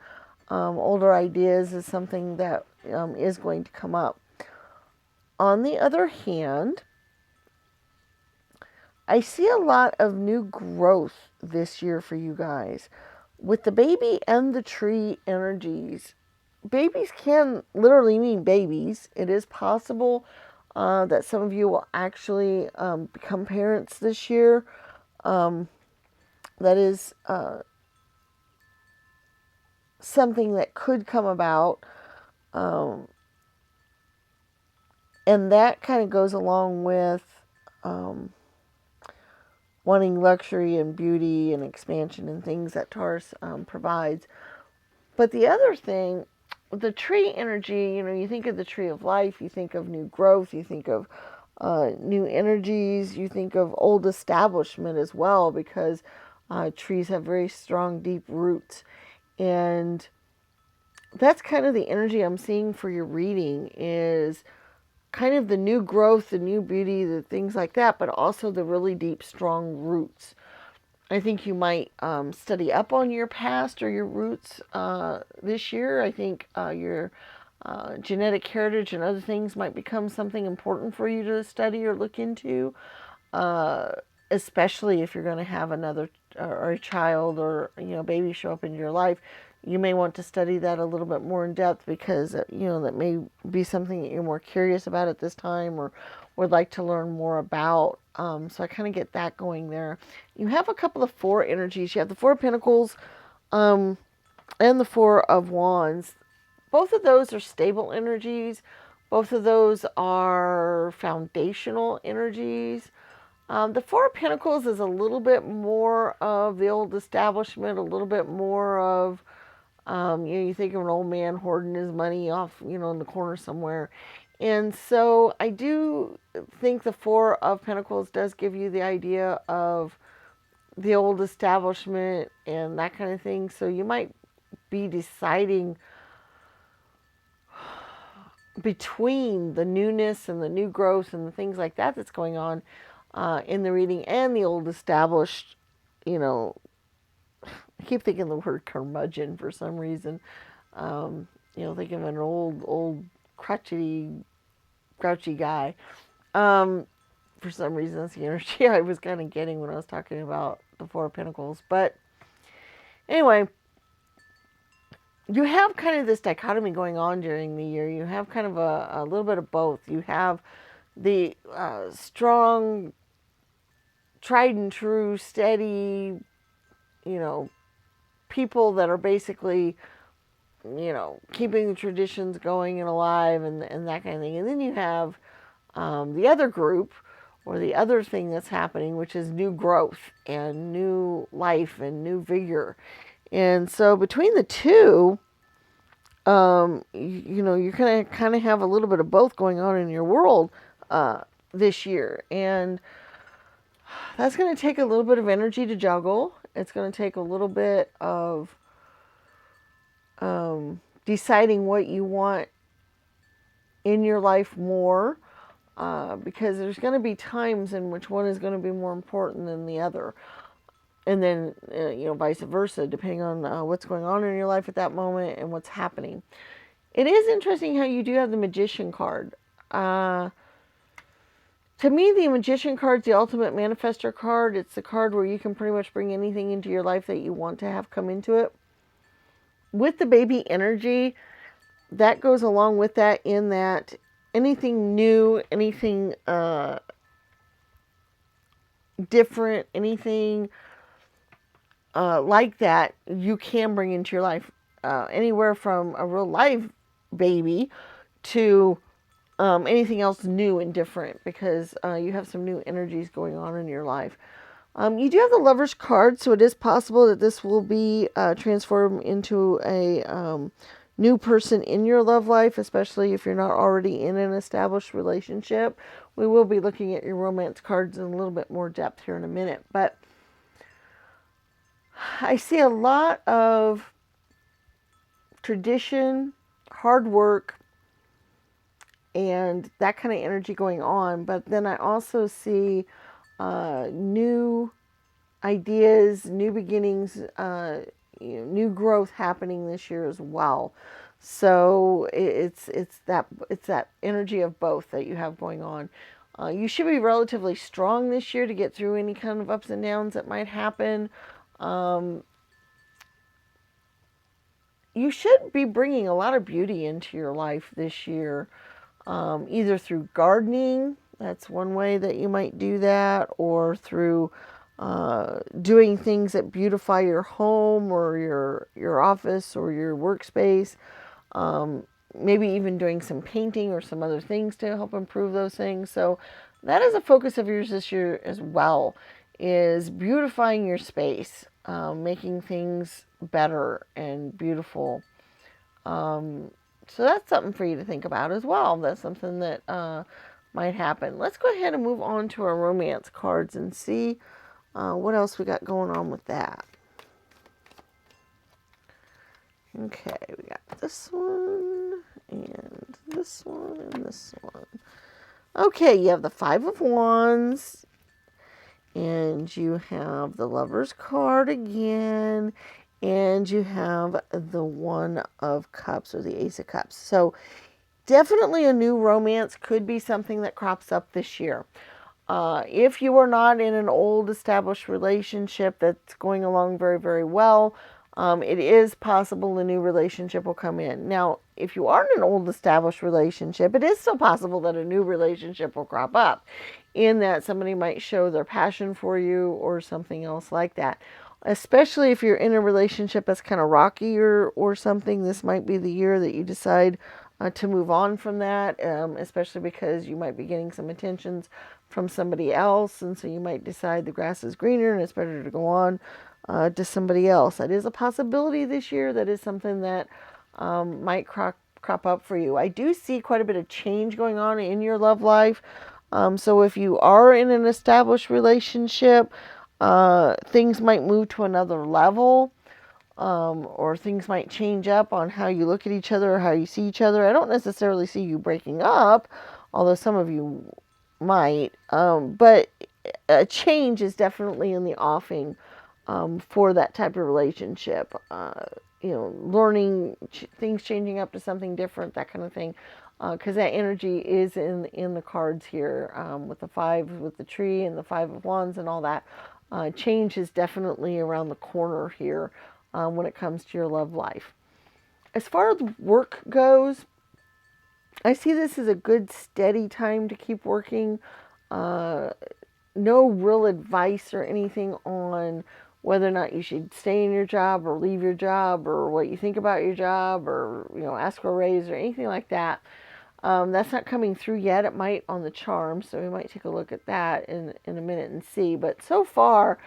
older ideas is something that is going to come up. On the other hand, I see a lot of new growth this year for you guys. With the baby and the tree energies, babies can literally mean babies. It is possible that some of you will actually become parents this year. That is something that could come about. And that kind of goes along with wanting luxury and beauty and expansion and things that Taurus provides. But the other thing, the tree energy, you think of the tree of life, you think of new growth, you think of new energies, you think of old establishment as well, because trees have very strong, deep roots. And that's kind of the energy I'm seeing for your reading, is kind of the new growth, the new beauty, the things like that, but also the really deep, strong roots. I think you might study up on your past or your roots this year. I think your genetic heritage and other things might become something important for you to study or look into, especially if you're going to have another or a child or baby show up in your life. You may want to study that a little bit more in depth, because that may be something that you're more curious about at this time or would like to learn more about. So I kind of get that going there. You have a couple of four energies. You have the Four of Pentacles and the Four of Wands. Both of those are stable energies. Both of those are foundational energies. The Four of Pentacles is a little bit more of the old establishment, a little bit more of you think of an old man hoarding his money off, in the corner somewhere. And so I do think the Four of Pentacles does give you the idea of the old establishment and that kind of thing. So you might be deciding between the newness and the new growth and the things like that that's going on in the reading, and the old established, I keep thinking the word curmudgeon for some reason. Think of an old, grouchy guy. For some reason, that's the energy I was kind of getting when I was talking about the Four of Pentacles. But anyway, you have kind of this dichotomy going on during the year. You have kind of a little bit of both. You have the strong, tried and true, steady, people that are basically, keeping the traditions going and alive and that kind of thing. And then you have the other group, or the other thing that's happening, which is new growth and new life and new vigor. And so between the two, you're going to kind of have a little bit of both going on in your world this year. And that's going to take a little bit of energy to juggle. It's going to take a little bit of deciding what you want in your life more, because there's going to be times in which one is going to be more important than the other. And then, vice versa, depending on what's going on in your life at that moment and what's happening. It is interesting how you do have the Magician card. To me, the Magician card's the ultimate manifestor card. It's the card where you can pretty much bring anything into your life that you want to have come into it. With the baby energy, that goes along with that, in that anything new, anything different, anything like that, you can bring into your life. Anywhere from a real live baby to anything else new and different, because you have some new energies going on in your life. You do have the Lover's card, so it is possible that this will be transformed into a new person in your love life, especially if you're not already in an established relationship we will be looking at your romance cards in a little bit more depth here in a minute. But I see a lot of tradition, hard work, and that kind of energy going on. But then I also see new ideas, new beginnings, new growth happening this year as well. So it's that energy of both that you have going on. You should be relatively strong this year to get through any kind of ups and downs that might happen. You should be bringing a lot of beauty into your life this year, either through gardening. That's one way that you might do that, or through doing things that beautify your home or your office or your workspace. Maybe even doing some painting or some other things to help improve those things. So that is a focus of yours this year as well, is beautifying your space, making things better and beautiful. So that's something for you to think about as well. That's something that might happen. Let's go ahead and move on to our romance cards and see what else we got going on with that. Okay, we got this one, and this one, and this one. Okay, you have the Five of Wands, and you have the Lover's card again, and you have the One of Cups, or the Ace of Cups. So definitely a new romance could be something that crops up this year. If you are not in an old established relationship that's going along very, very well, it is possible a new relationship will come in. Now, if you are in an old established relationship, it is still possible that a new relationship will crop up, in that somebody might show their passion for you or something else like that. Especially if you're in a relationship that's kind of rocky or something, this might be the year that you decide to move on from that, especially because you might be getting some attentions from somebody else, and so you might decide the grass is greener and it's better to go on to somebody else. That is a possibility this year. That is something that might crop up for you. I do see quite a bit of change going on in your love life. So if you are in an established relationship, things might move to another level. Or things might change up on how you look at each other or how you see each other. I don't necessarily see you breaking up, although some of you might. But a change is definitely in the offing for that type of relationship. Learning things changing up to something different, that kind of thing. Because that energy is in the cards here, with the five, with the tree and the Five of Wands and all that. Change is definitely around the corner here. When it comes to your love life. As far as work goes, I see this as a good steady time to keep working. No real advice or anything on whether or not you should stay in your job or leave your job, or what you think about your job, or ask for a raise or anything like that. That's not coming through yet. It might on the charm, so we might take a look at that in a minute and see. But so far,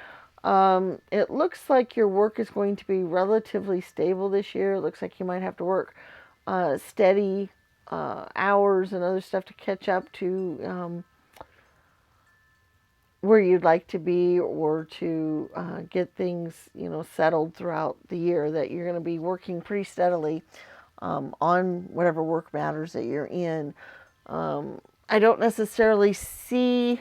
it looks like your work is going to be relatively stable this year. It looks like you might have to work steady hours and other stuff to catch up to where you'd like to be, or to get things settled throughout the year. That you're going to be working pretty steadily on whatever work matters that you're in. I don't necessarily see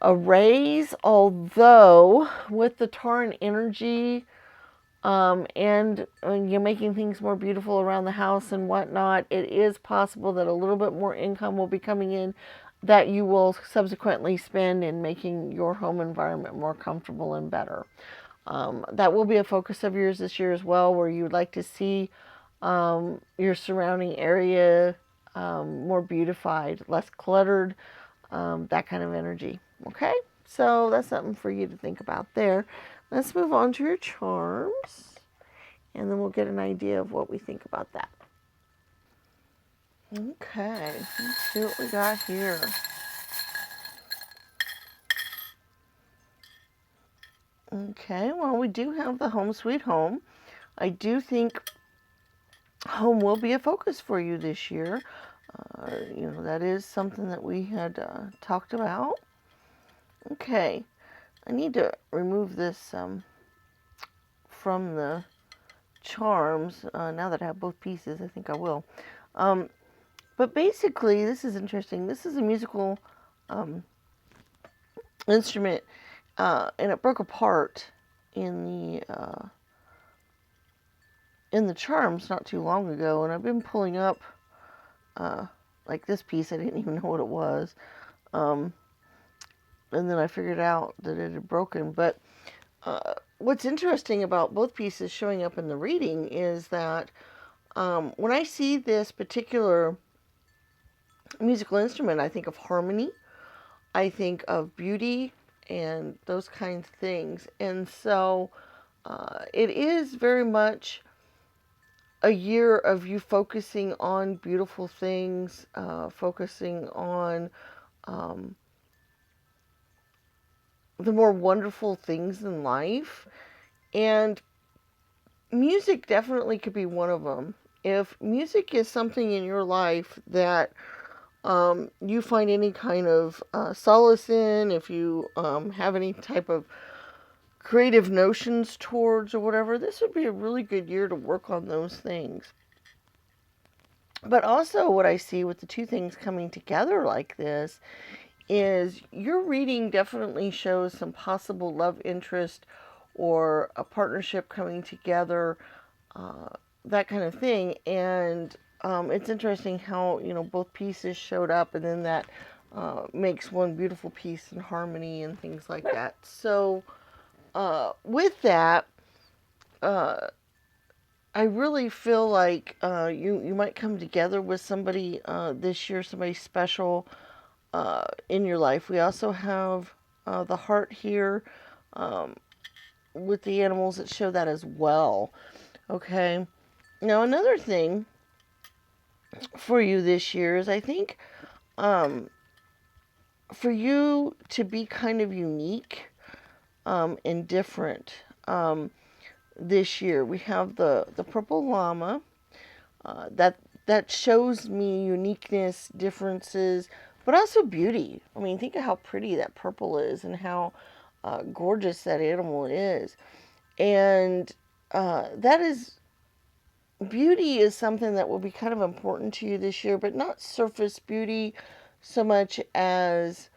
a raise, although with the Tauran energy and you're making things more beautiful around the house and whatnot, it is possible that a little bit more income will be coming in that you will subsequently spend in making your home environment more comfortable and better. That will be a focus of yours this year as well, where you would like to see your surrounding area more beautified, less cluttered, that kind of energy. Okay, so that's something for you to think about there. Let's move on to your charms, and then we'll get an idea of what we think about that. Okay, let's see what we got here. Okay, well, we do have the Home Sweet Home. I do think home will be a focus for you this year. That is something that we had talked about. Okay, I need to remove this from the charms. Now that I have both pieces, I think I will. But basically, this is interesting. This is a musical instrument, and it broke apart in the charms not too long ago, and I've been pulling up like this piece. I didn't even know what it was, and then I figured out that it had broken. But what's interesting about both pieces showing up in the reading is that when I see this particular musical instrument, I think of harmony, I think of beauty, and those kinds of things. And so it is very much a year of you focusing on beautiful things, focusing on the more wonderful things in life. And music definitely could be one of them. If music is something in your life that you find any kind of solace in, if you have any type of creative notions towards or whatever, this would be a really good year to work on those things. But also what I see with the two things coming together like this is your reading definitely shows some possible love interest or a partnership coming together, that kind of thing. And it's interesting how, both pieces showed up, and then that makes one beautiful piece in harmony and things like that. So with that, I really feel like you might come together with somebody this year, somebody special in your life. We also have the heart here with the animals that show that as well. Okay. Now another thing for you this year is I think for you to be kind of unique and different this year. We have the purple llama that shows me uniqueness, differences, but also beauty. I mean, think of how pretty that purple is and how gorgeous that animal is. And that is, beauty is something that will be kind of important to you this year, but not surface beauty so much as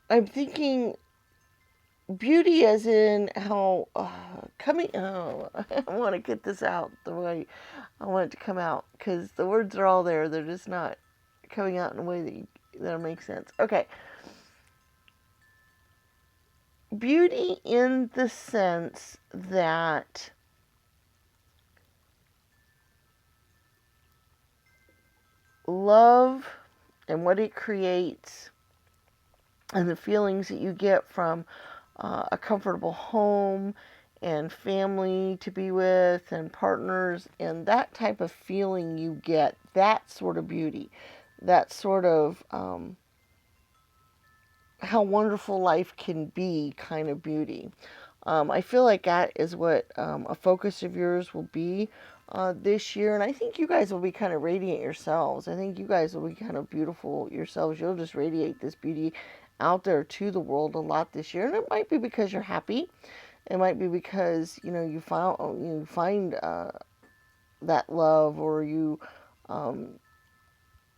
I'm thinking beauty as in how I want to get this out the way I want it to come out, because the words are all there, they're just not coming out in a way that'll make sense. Okay, beauty in the sense that love and what it creates and the feelings that you get from a comfortable home and family to be with and partners, and that type of feeling you get, that sort of beauty, that sort of how wonderful life can be kind of beauty. I feel like that is what a focus of yours will be this year, and I think you guys will be kind of radiant yourselves. I think you guys will be kind of beautiful yourselves. You'll just radiate this beauty out there to the world a lot this year, and it might be because you're happy. It might be because you find that love, or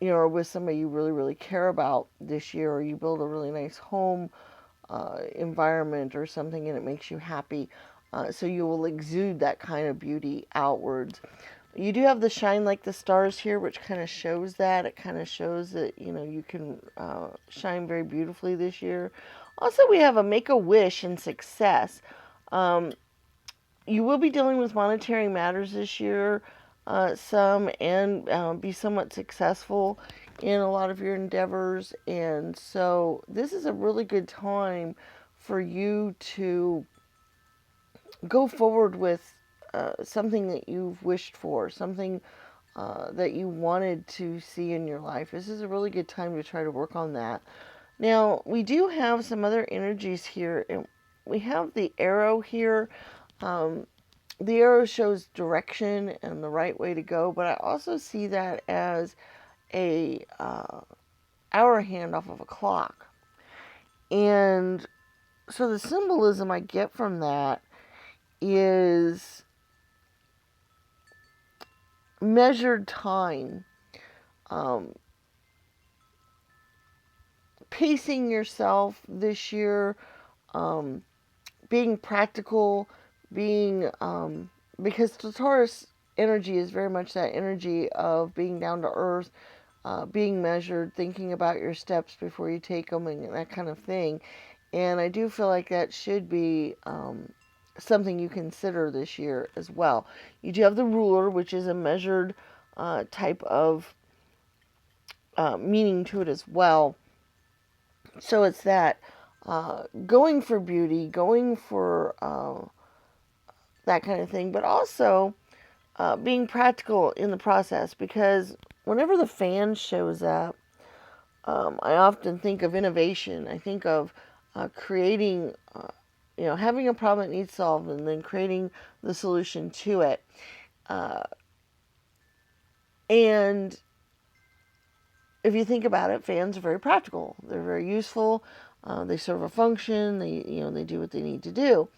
are with somebody you really really care about this year, or you build a really nice home environment or something, and it makes you happy. So you will exude that kind of beauty outwards. You do have the shine like the stars here, which kind of shows that. It kind of shows that, you can shine very beautifully this year. Also, we have a make a wish and success. You will be dealing with monetary matters this year, and be somewhat successful in a lot of your endeavors. And so this is a really good time for you to go forward with something that you've wished for, something that you wanted to see in your life. This is a really good time to try to work on that. Now, we do have some other energies here, and we have the arrow here. the arrow shows direction and the right way to go, but I also see that as a hour hand off of a clock. And so the symbolism I get from that is measured time, pacing yourself this year, being practical, being, because the Taurus energy is very much that energy of being down to earth, being measured, thinking about your steps before you take them, and that kind of thing. And I do feel like that should be something you consider this year as well. You do have the ruler, which is a measured type of meaning to it as well. So it's that going for beauty, going for that kind of thing, but also being practical in the process, because whenever the fan shows up, I often think of innovation. I think of creating, having a problem that needs solved and then creating the solution to it. And if you think about it, fans are very practical. They're very useful. They serve a function. They do what they need to do.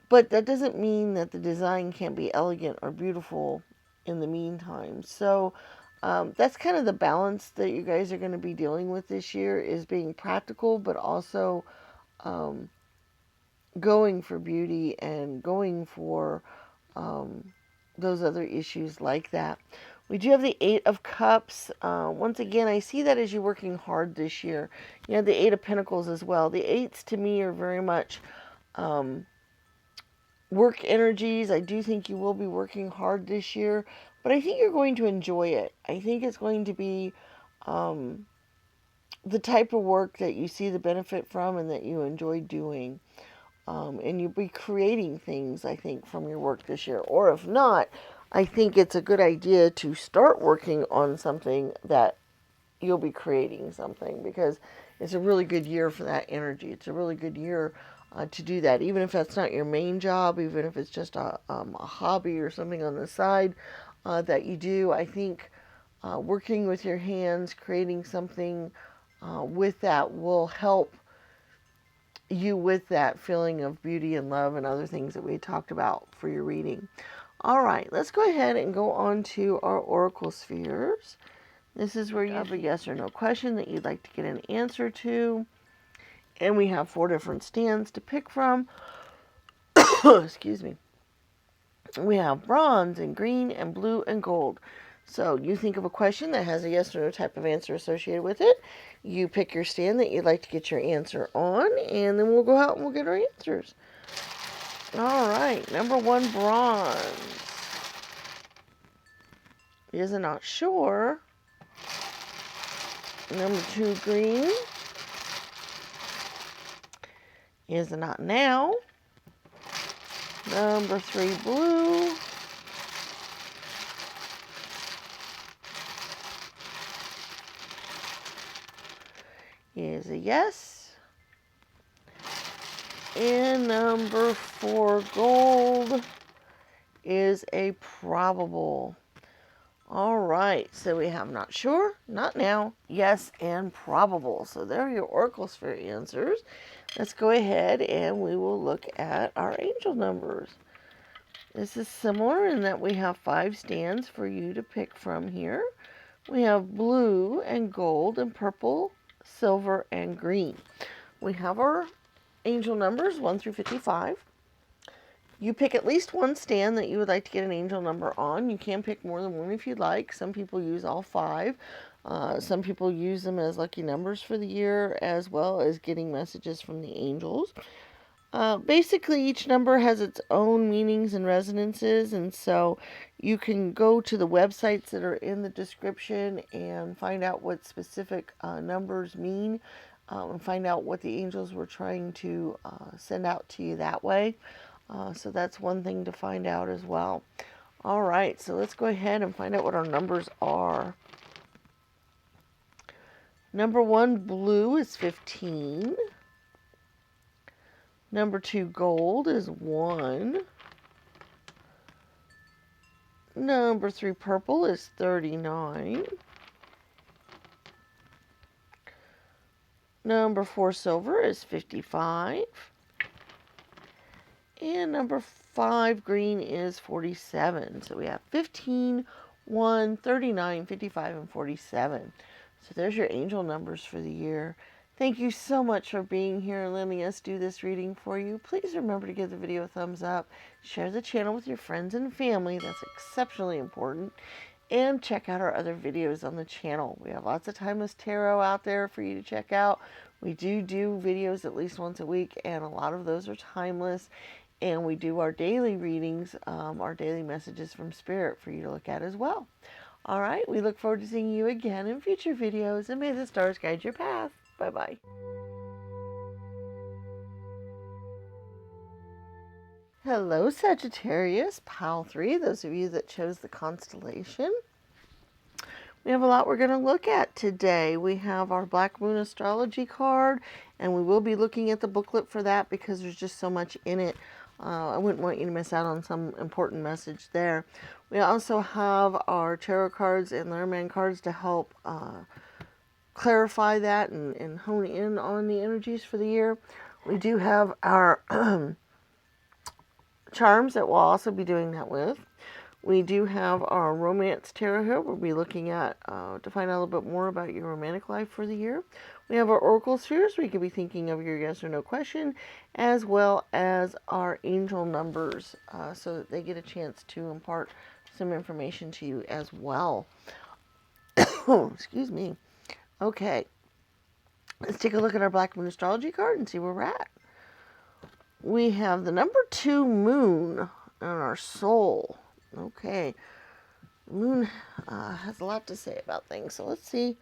But that doesn't mean that the design can't be elegant or beautiful in the meantime. So that's kind of the balance that you guys are going to be dealing with this year, is being practical, but also going for beauty and going for those other issues like that. We do have the Eight of Cups. Once again, I see that as you working hard this year. You have the Eight of Pentacles as well. The eights to me are very much work energies. I do think you will be working hard this year, but I think you're going to enjoy it. I think it's going to be the type of work that you see the benefit from and that you enjoy doing. And you'll be creating things, I think, from your work this year. Or if not, I think it's a good idea to start working on something that you'll be creating something, because it's a really good year for that energy. It's a really good year to do that, even if that's not your main job, even if it's just a hobby or something on the side that you do. I think working with your hands, creating something with that will help you with that feeling of beauty and love and other things that we talked about for your reading. All right, let's go ahead and go on to our Oracle spheres. This is where you have a yes or no question that you'd like to get an answer to. And we have 4 different stands to pick from. Excuse me. We have bronze and green and blue and gold. So you think of a question that has a yes or no type of answer associated with it. You pick your stand that you'd like to get your answer on, and then we'll go out and we'll get our answers. All right, number 1, bronze. Is not sure. Number 2, green. Is not now. Number 3, blue. Is a yes. And number 4, gold, is a probable. All right, so we have not sure, not now, yes, and probable. So there are your Oracle sphere answers. Let's go ahead and we will look at our angel numbers. This is similar in that we have 5 stands for you to pick from here. We have blue and gold and purple, silver, and green. We have our angel numbers 1 through 55. You pick at least one stand that you would like to get an angel number on. You can pick more than one if you'd like. Some people use all 5. Some people use them as lucky numbers for the year, as well as getting messages from the angels. Basically, each number has its own meanings and resonances, and so you can go to the websites that are in the description and find out what specific numbers mean, and find out what the angels were trying to send out to you that way. So that's one thing to find out as well. All right, so let's go ahead and find out what our numbers are. Number 1, blue, is 15. Number 2, gold, is 1. Number 3 purple is 39. Number 4 silver is 55. And number 5 green is 47. So we have 15, 1, 39, 55, and 47. So there's your angel numbers for the year. Thank you so much for being here and letting us do this reading for you. Please remember to give the video a thumbs up. Share the channel with your friends and family. That's exceptionally important. And check out our other videos on the channel. We have lots of timeless tarot out there for you to check out. We do videos at least once a week, and a lot of those are timeless. And we do our daily readings, our daily messages from Spirit for you to look at as well. All right, we look forward to seeing you again in future videos, and may the stars guide your path. Bye-bye. Hello, Sagittarius, Pile 3, those of you that chose the constellation. We have a lot we're going to look at today. We have our Black Moon Astrology card, and we will be looking at the booklet for that because there's just so much in it. I wouldn't want you to miss out on some important message there. We also have our tarot cards and Lenormand cards to help clarify that and hone in on the energies for the year. We do have our charms that we'll also be doing that with. We do have our romance tarot here. We'll be looking at to find out a little bit more about your romantic life for the year. We have our oracle spheres where you could be thinking of your yes or no question, as well as our angel numbers so that they get a chance to impart some information to you as well. Excuse me. Okay. Let's take a look at our Black Moon Astrology card and see where we're at. We have the number 2 moon on our soul. Okay. The moon has a lot to say about things, so let's see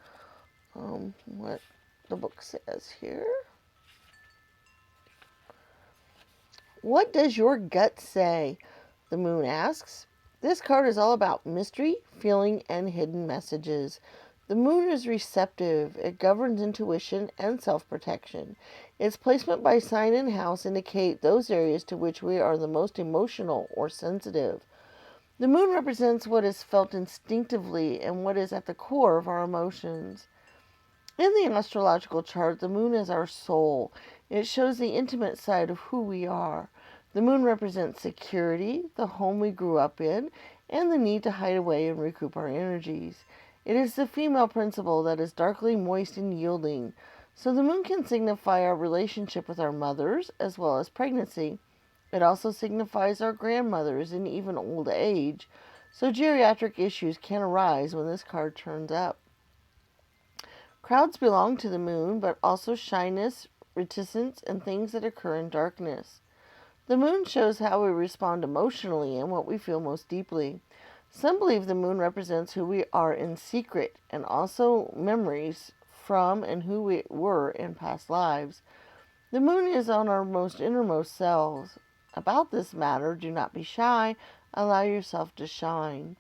what the book says here. What does your gut say? The moon asks. This card is all about mystery, feeling, and hidden messages. The moon is receptive. It governs intuition and self-protection. Its placement by sign and house indicate those areas to which we are the most emotional or sensitive. The moon represents what is felt instinctively and what is at the core of our emotions. In the astrological chart, the moon is our soul. It shows the intimate side of who we are. The moon represents security, the home we grew up in, and the need to hide away and recoup our energies. It is the female principle that is darkly moist and yielding. So the moon can signify our relationship with our mothers as well as pregnancy. It also signifies our grandmothers and even old age. So geriatric issues can arise when this card turns up. Crowds belong to the moon, but also shyness, reticence, and things that occur in darkness. The moon shows how we respond emotionally and what we feel most deeply. Some believe the moon represents who we are in secret and also memories from and who we were in past lives. The moon is on our most innermost selves. About this matter, do not be shy. Allow yourself to shine.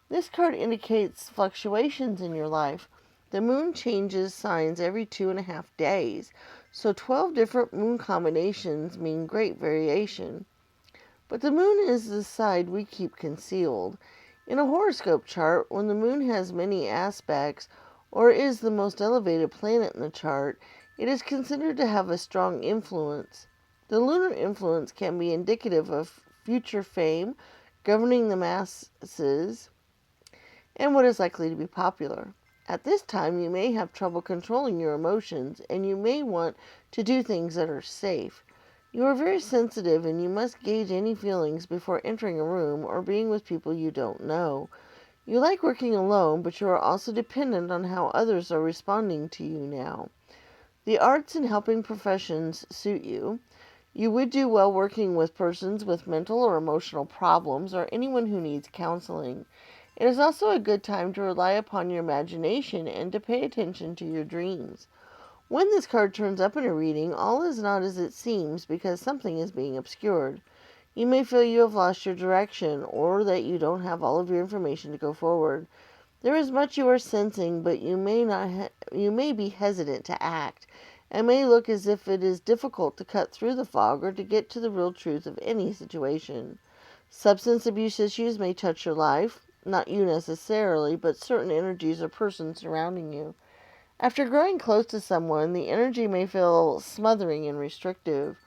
This card indicates fluctuations in your life. The moon changes signs every 2.5 days, so 12 different moon combinations mean great variation. But the moon is the side we keep concealed. In a horoscope chart, when the moon has many aspects, or is the most elevated planet in the chart, it is considered to have a strong influence. The lunar influence can be indicative of future fame, governing the masses, and what is likely to be popular. At this time, you may have trouble controlling your emotions, and you may want to do things that are safe. You are very sensitive, and you must gauge any feelings before entering a room or being with people you don't know. You like working alone, but you are also dependent on how others are responding to you now. The arts and helping professions suit you. You would do well working with persons with mental or emotional problems or anyone who needs counseling. It is also a good time to rely upon your imagination and to pay attention to your dreams. When this card turns up in a reading, all is not as it seems because something is being obscured. You may feel you have lost your direction or that you don't have all of your information to go forward. There is much you are sensing, but you may be hesitant to act. It may look as if it is difficult to cut through the fog or to get to the real truth of any situation. Substance abuse issues may touch your life, not you necessarily, but certain energies or persons surrounding you. After growing close to someone, the energy may feel smothering and restrictive.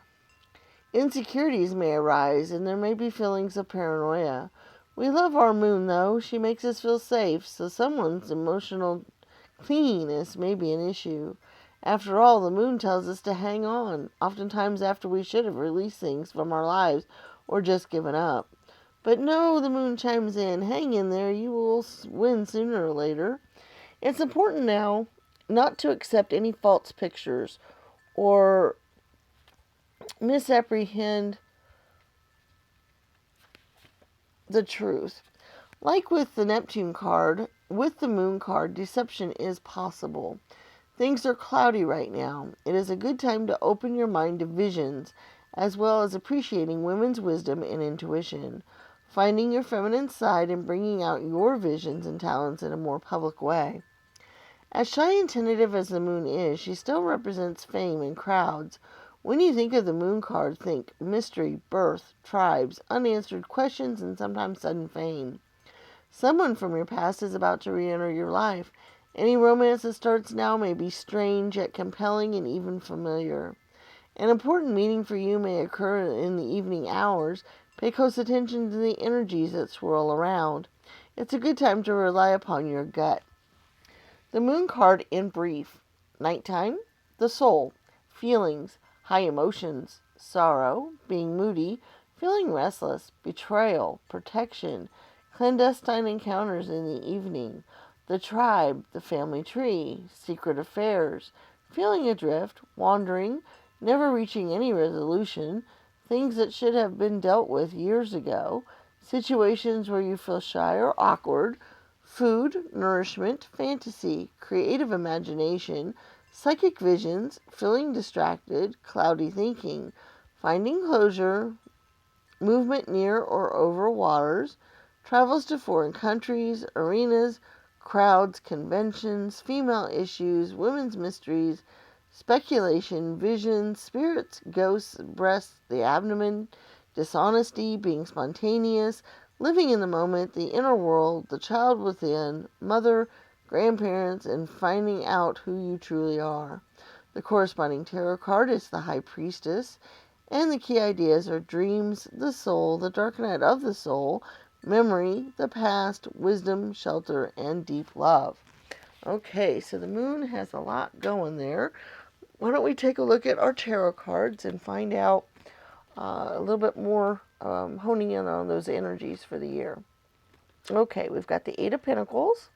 Insecurities may arise, and there may be feelings of paranoia. We love our moon, though. She makes us feel safe, so someone's emotional clinginess may be an issue. After all, the moon tells us to hang on, oftentimes after we should have released things from our lives or just given up. But no, the moon chimes in, hang in there, you will win sooner or later. It's important now not to accept any false pictures or misapprehend the truth. Like with the Neptune card, with the Moon card, deception is possible. Things are cloudy right now. It is a good time to open your mind to visions, as well as appreciating women's wisdom and intuition, finding your feminine side and bringing out your visions and talents in a more public way. As shy and tentative as the moon is, she still represents fame and crowds. When you think of the moon card, think mystery, birth, tribes, unanswered questions, and sometimes sudden fame. Someone from your past is about to re-enter your life. Any romance that starts now may be strange, yet compelling and even familiar. An important meeting for you may occur in the evening hours. Pay close attention to the energies that swirl around. It's a good time to rely upon your gut. The moon card in brief. Nighttime, the soul, feelings, high emotions, sorrow, being moody, feeling restless, betrayal, protection, clandestine encounters in the evening, the tribe, the family tree, secret affairs, feeling adrift, wandering, never reaching any resolution, things that should have been dealt with years ago, situations where you feel shy or awkward, food, nourishment, fantasy, creative imagination, psychic visions, feeling distracted, cloudy thinking, finding closure, movement near or over waters, travels to foreign countries, arenas, crowds, conventions, female issues, women's mysteries, speculation, visions, spirits, ghosts, breasts, the abdomen, dishonesty, being spontaneous, living in the moment, the inner world, the child within, mother, grandparents, and finding out who you truly are. The corresponding tarot card is the High Priestess, and the key ideas are dreams, the soul, the dark night of the soul, memory, the past, wisdom, shelter, and deep love. Okay, so the moon has a lot going there. Why don't we take a look at our tarot cards and find out a little bit more, honing in on those energies for the year. Okay, we've got the Eight of Pentacles.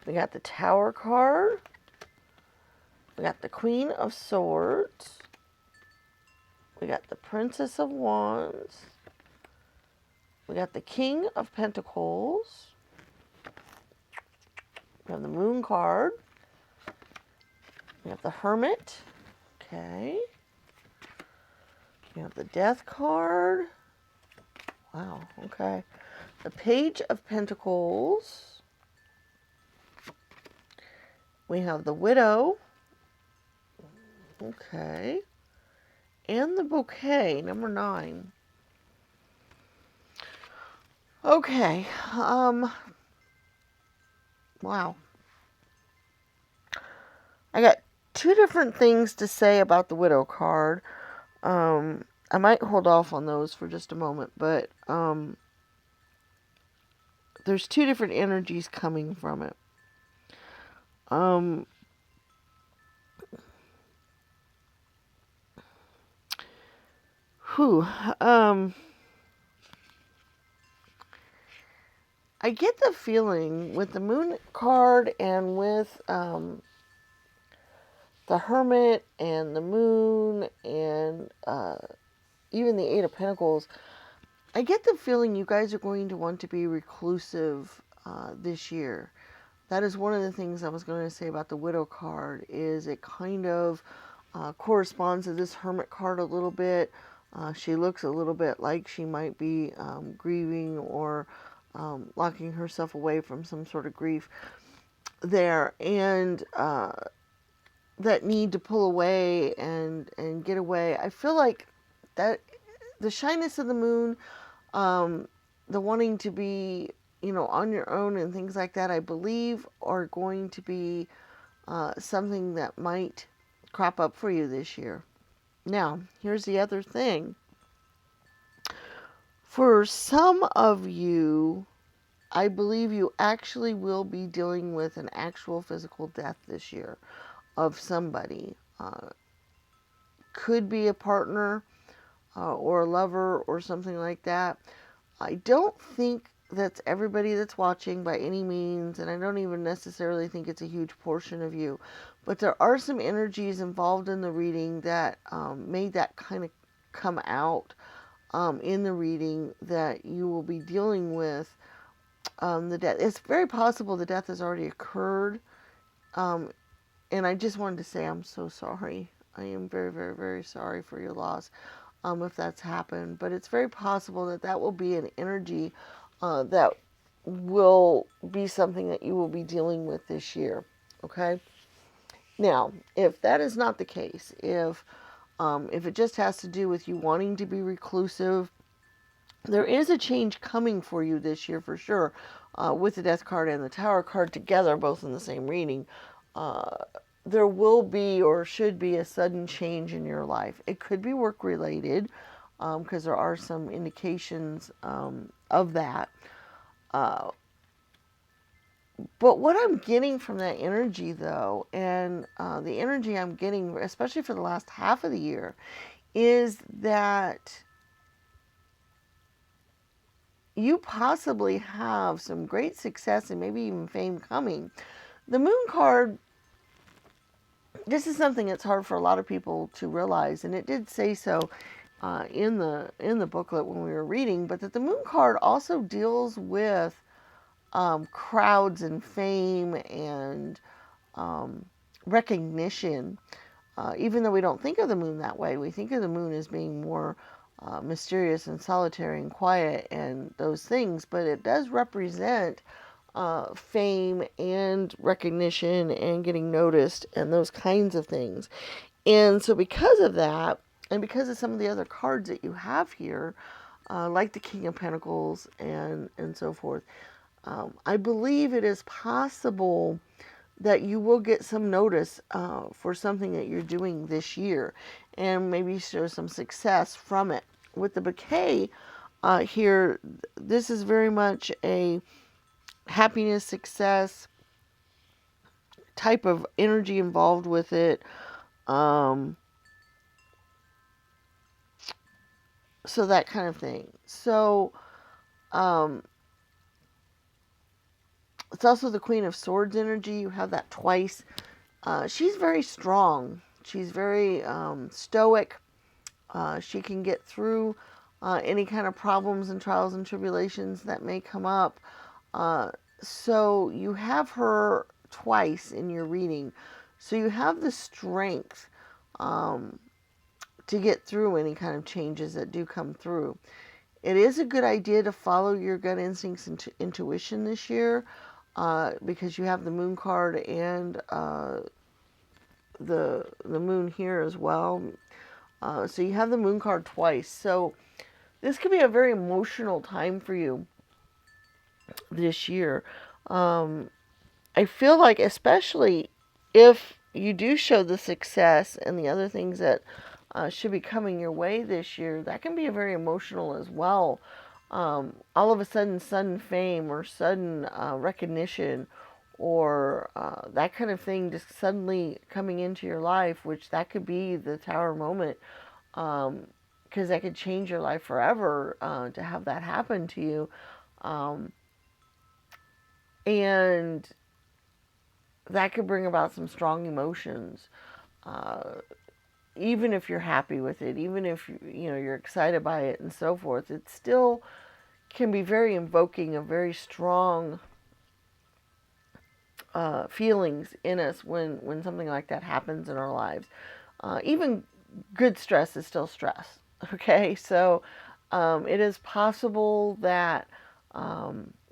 We got the Tower card. We got the Queen of Swords. We got the Princess of Wands. We got the King of Pentacles. We have the Moon card. We have the Hermit. Okay. We have the Death card. Wow, okay. The Page of Pentacles. We have the Widow. Okay. And the Bouquet, number 9. Okay. Wow. I got two different things to say about the Widow card. I might hold off on those for just a moment, but there's two different energies coming from it. I get the feeling with the Moon card and with the Hermit and the Moon and even the Eight of Pentacles, I get the feeling you guys are going to want to be reclusive this year. That is one of the things I was going to say about the Widow card, is it kind of corresponds to this Hermit card a little bit. She looks a little bit like she might be grieving or locking herself away from some sort of grief there. And that need to pull away and get away. I feel like that the shyness of the moon, the wanting to be, on your own and things like that, I believe are going to be something that might crop up for you this year. Now, here's the other thing. For some of you, I believe you actually will be dealing with an actual physical death this year of somebody. Could be a partner or a lover or something like that. I don't think that's everybody that's watching by any means, and I don't even necessarily think it's a huge portion of you. But there are some energies involved in the reading that made that kind of come out in the reading, that you will be dealing with the death. It's very possible the death has already occurred. And I just wanted to say I'm so sorry. I am very, very, very sorry for your loss, if that's happened. But it's very possible that that will be an energy that will be something that you will be dealing with this year. Okay? Now, if that is not the case, if it just has to do with you wanting to be reclusive, there is a change coming for you this year for sure, with the Death card and the Tower card together, both in the same reading. There will be or should be a sudden change in your life. It could be work related, because there are some indications of that. But what I'm getting from that energy, though, and the energy I'm getting, especially for the last half of the year, is that you possibly have some great success and maybe even fame coming. The Moon card, this is something that's hard for a lot of people to realize, and it did say so in the booklet when we were reading, but that the Moon card also deals with crowds and fame and recognition. Even though we don't think of the moon that way, we think of the moon as being more mysterious and solitary and quiet and those things, but it does represent fame and recognition and getting noticed and those kinds of things. And so because of that, and because of some of the other cards that you have here, like the King of Pentacles and so forth, I believe it is possible that you will get some notice for something that you're doing this year and maybe show some success from it. With the bouquet here, this is very much a happiness, success type of energy involved with it. So that kind of thing. So it's also the Queen of Swords energy. You have that twice. She's very strong. She's very stoic. She can get through any kind of problems and trials and tribulations that may come up. So you have her twice in your reading. So you have the strength to get through any kind of changes that do come through. It is a good idea to follow your gut instincts and intuition this year, because you have the Moon card and the moon here as well. So you have the Moon card twice. So this could be a very emotional time for you this year. I feel like, especially if you do show the success and the other things that should be coming your way this year, that can be very emotional as well. All of a sudden fame or sudden recognition or that kind of thing just suddenly coming into your life, which that could be the Tower moment, because that could change your life forever to have that happen to you. And that could bring about some strong emotions. Even if you're happy with it, even if you're excited by it and so forth, it still can be very invoking of very strong feelings in us when something like that happens in our lives. Even good stress is still stress. Okay, so it is possible that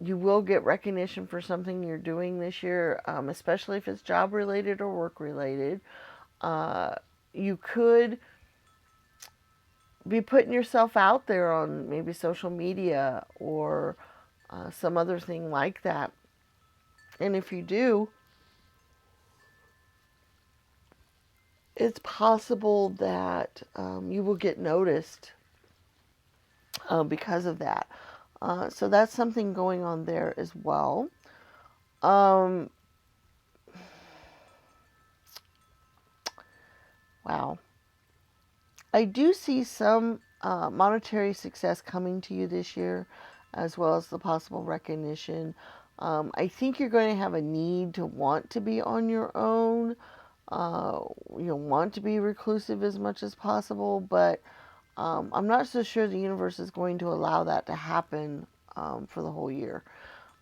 you will get recognition for something you're doing this year, especially if it's job related or work related. You could be putting yourself out there on maybe social media or some other thing like that. And if you do, it's possible that you will get noticed because of that. So that's something going on there as well. Wow. I do see some monetary success coming to you this year, as well as the possible recognition. I think you're going to have a need to want to be on your own. You want to be reclusive as much as possible, but I'm not so sure the universe is going to allow that to happen for the whole year.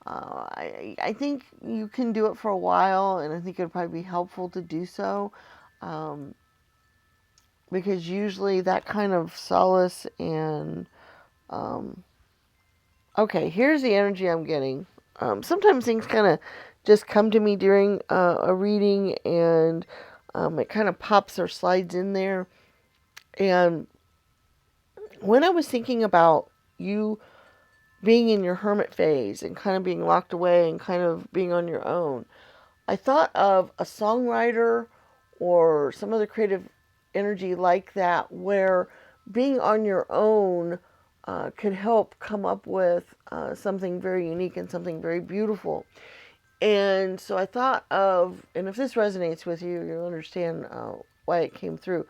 I think you can do it for a while, and I think it would probably be helpful to do so. Because usually that kind of solace and okay, here's the energy I'm getting. Sometimes things kind of just come to me during a reading, and it kind of pops or slides in there. And when I was thinking about you being in your hermit phase and kind of being locked away and kind of being on your own, I thought of a songwriter or some other creative energy like that, where being on your own could help come up with something very unique and something very beautiful. And so I thought of, and if this resonates with you, you'll understand why it came through.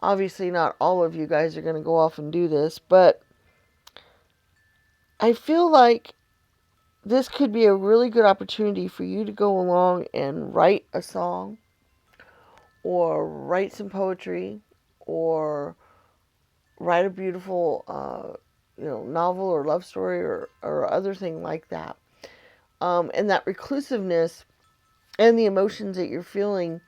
Obviously, not all of you guys are going to go off and do this, but I feel like this could be a really good opportunity for you to go along and write a song or write some poetry or write a beautiful novel or love story or other thing like that. And that reclusiveness and the emotions that you're feeling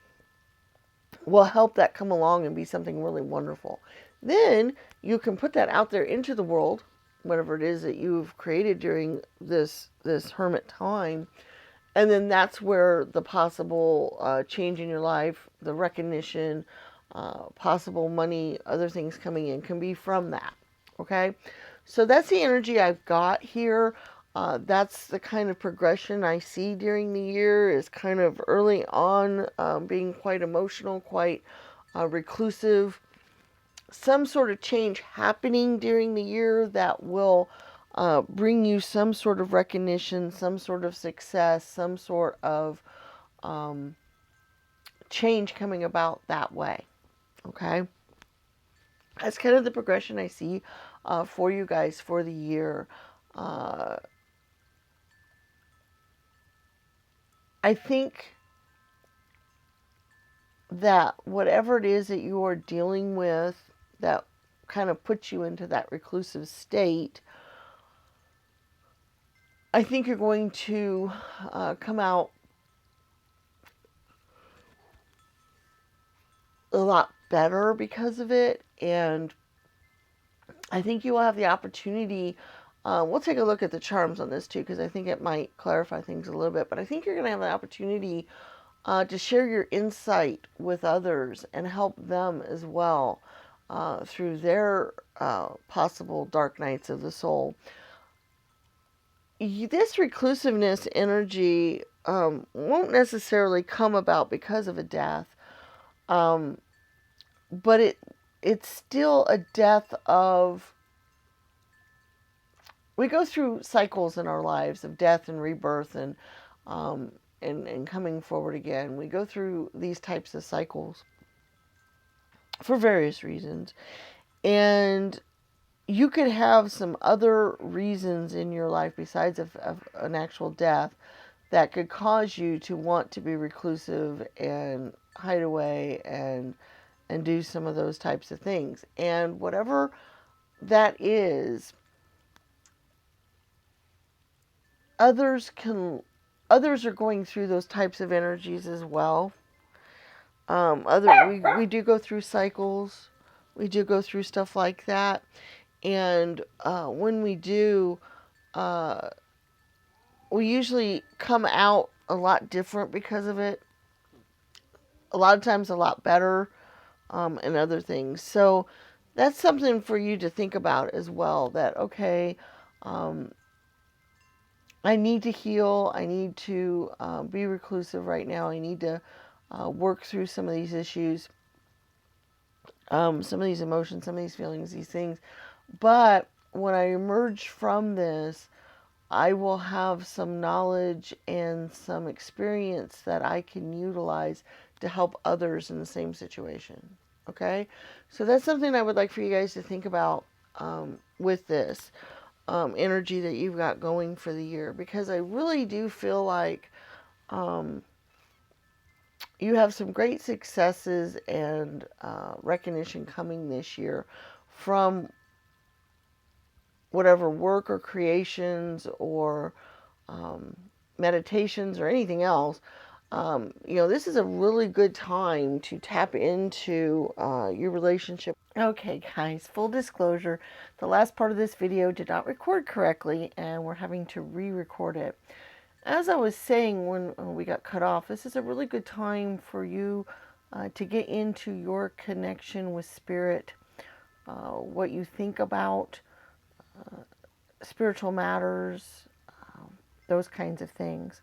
will help that come along and be something really wonderful. Then you can put that out there into the world, whatever it is that you've created during this hermit time. And then that's where the possible change in your life, the recognition, possible money, other things coming in can be from that. Okay? So that's the energy I've got here. That's the kind of progression I see during the year, is kind of early on being quite emotional, quite reclusive. Some sort of change happening during the year that will bring you some sort of recognition, some sort of success, some sort of change coming about that way. Okay? That's kind of the progression I see for you guys for the year. I think that whatever it is that you are dealing with that kind of puts you into that reclusive state, I think you're going to come out a lot better because of it. And I think you will have the opportunity. We'll take a look at the charms on this too, because I think it might clarify things a little bit. But I think you're going to have the opportunity to share your insight with others and help them as well through their possible dark nights of the soul. This reclusiveness energy won't necessarily come about because of a death, but it's still a death of. We go through cycles in our lives of death and rebirth and coming forward again. We go through these types of cycles for various reasons. And you could have some other reasons in your life besides of an actual death that could cause you to want to be reclusive and hide away and do some of those types of things. And whatever that is, others are going through those types of energies as well. We do go through cycles. We do go through stuff like that. And when we do, we usually come out a lot different because of it. A lot of times a lot better and other things. So that's something for you to think about as well, that, okay, um, I need to heal. I need to be reclusive right now. I need to work through some of these issues, some of these emotions, some of these feelings, these things. But when I emerge from this, I will have some knowledge and some experience that I can utilize to help others in the same situation. Okay? So that's something I would like for you guys to think about with this energy that you've got going for the year, because I really do feel like um, you have some great successes and recognition coming this year from whatever work or creations or um, meditations or anything else. This is a really good time to tap into your relationship. Okay, guys, full disclosure, the last part of this video did not record correctly, and we're having to re-record it. As I was saying when we got cut off, this is a really good time for you to get into your connection with spirit, what you think about spiritual matters, those kinds of things.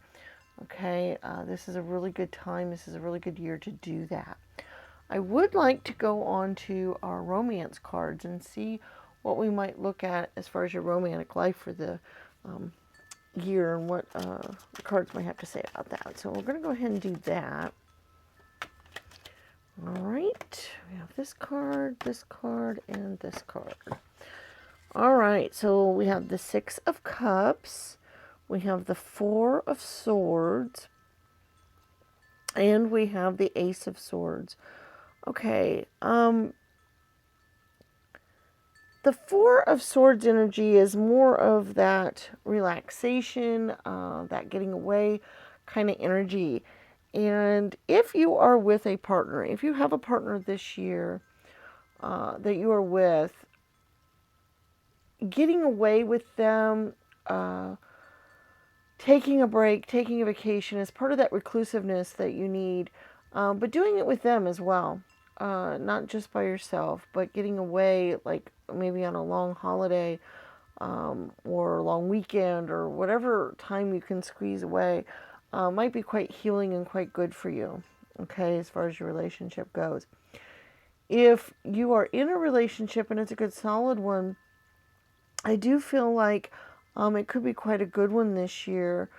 Okay, this is a really good time. This is a really good year to do that. I would like to go on to our romance cards and see what we might look at as far as your romantic life for the year, and what the cards might have to say about that. So we're going to go ahead and do that. All right, we have this card, and this card. All right, so we have the Six of Cups, we have the Four of Swords, and we have the Ace of Swords. Okay, the Four of Swords energy is more of that relaxation, that getting away kind of energy. And if you are with a partner, if you have a partner this year that you are with, getting away with them, taking a break, taking a vacation is part of that reclusiveness that you need, but doing it with them as well. Not just by yourself, but getting away, like maybe on a long holiday or a long weekend or whatever time you can squeeze away, might be quite healing and quite good for you, okay, as far as your relationship goes. If you are in a relationship and it's a good solid one, I do feel like it could be quite a good one this year.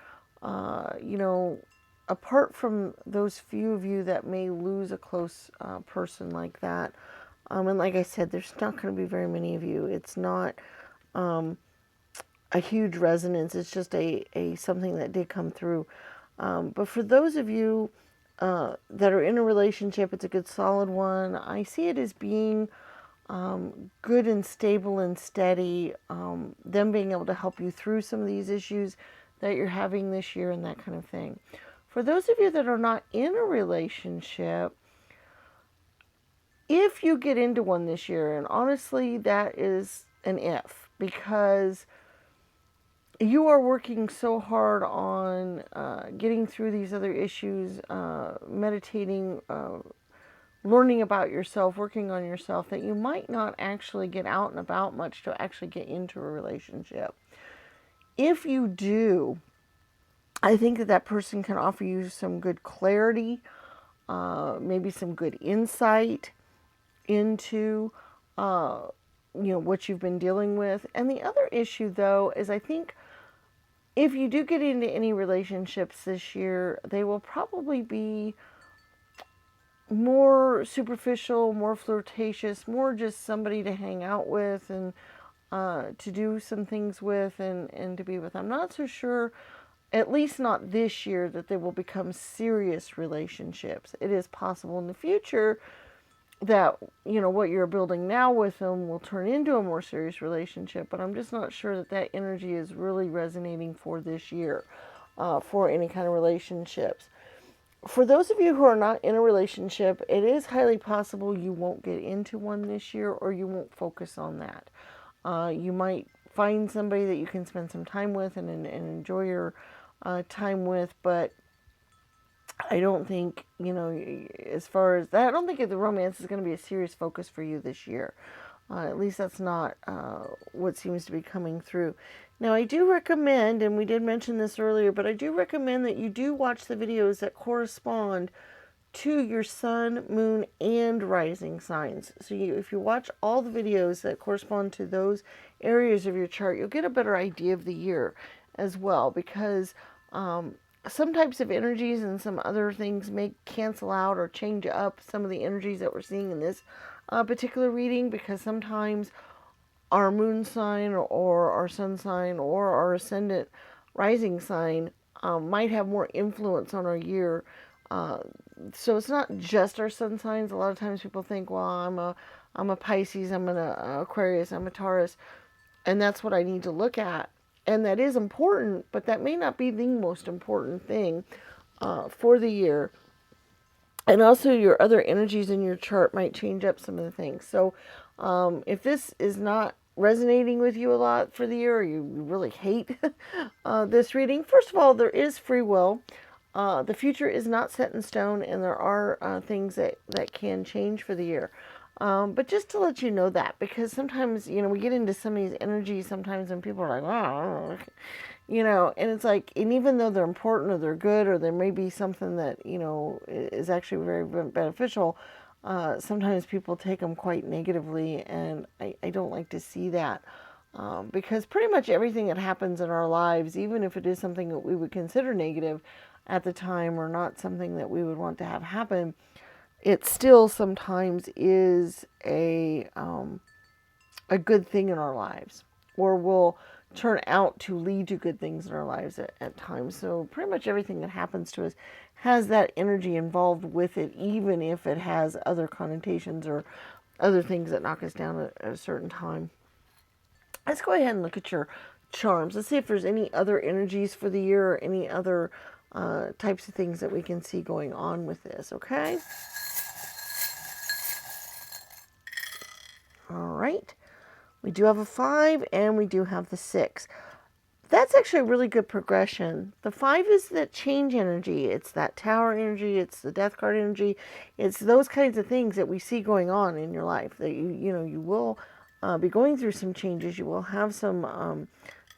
Apart from those few of you that may lose a close person like that, and like I said, there's not going to be very many of you. It's not a huge resonance. It's just a something that did come through. But for those of you that are in a relationship, it's a good solid one. I see it as being good and stable and steady, them being able to help you through some of these issues that you're having this year and that kind of thing. For those of you that are not in a relationship, if you get into one this year, and honestly that is an if, because you are working so hard on getting through these other issues, meditating, learning about yourself, working on yourself, that you might not actually get out and about much to actually get into a relationship. If you do, I think that person can offer you some good clarity, maybe some good insight into what you've been dealing with. And the other issue, though, is I think if you do get into any relationships this year, they will probably be more superficial, more flirtatious, more just somebody to hang out with and to do some things with and to be with. I'm not so sure, at least not this year, that they will become serious relationships. It is possible in the future that, what you're building now with them will turn into a more serious relationship, but I'm just not sure that that energy is really resonating for this year for any kind of relationships. For those of you who are not in a relationship, it is highly possible you won't get into one this year, or you won't focus on that. You might find somebody that you can spend some time with and enjoy your time with, but I don't think, as far as that, I don't think the romance is going to be a serious focus for you this year. At least that's not what seems to be coming through. Now, I do recommend, and we did mention this earlier, but I do recommend that you do watch the videos that correspond to your sun, moon, and rising signs. So if you watch all the videos that correspond to those areas of your chart, you'll get a better idea of the year as well, because some types of energies and some other things may cancel out or change up some of the energies that we're seeing in this particular reading, because sometimes our moon sign or our sun sign or our ascendant rising sign might have more influence on our year. So it's not just our sun signs. A lot of times people think, well, I'm a Pisces, I'm an Aquarius, I'm a Taurus, and that's what I need to look at. And that is important, but that may not be the most important thing for the year. And also your other energies in your chart might change up some of the things. So if this is not resonating with you a lot for the year, or you really hate this reading, first of all, there is free will. The future is not set in stone, and there are things that can change for the year. But just to let you know that, because sometimes, we get into some of these energies sometimes and people are like, oh, and it's like, and even though they're important or they're good, or there may be something that, is actually very beneficial, sometimes people take them quite negatively, and I don't like to see that. Because pretty much everything that happens in our lives, even if it is something that we would consider negative at the time or not something that we would want to have happen, it still sometimes is a good thing in our lives, or will turn out to lead to good things in our lives at times. So pretty much everything that happens to us has that energy involved with it, even if it has other connotations or other things that knock us down at a certain time. Let's go ahead and look at your charms. Let's see if there's any other energies for the year, or any other types of things that we can see going on with this, okay? All right. We do have a 5, and we do have the 6. That's actually a really good progression. The 5 is that change energy. It's that Tower energy. It's the Death card energy. It's those kinds of things that we see going on in your life, that you will be going through some changes. You will have some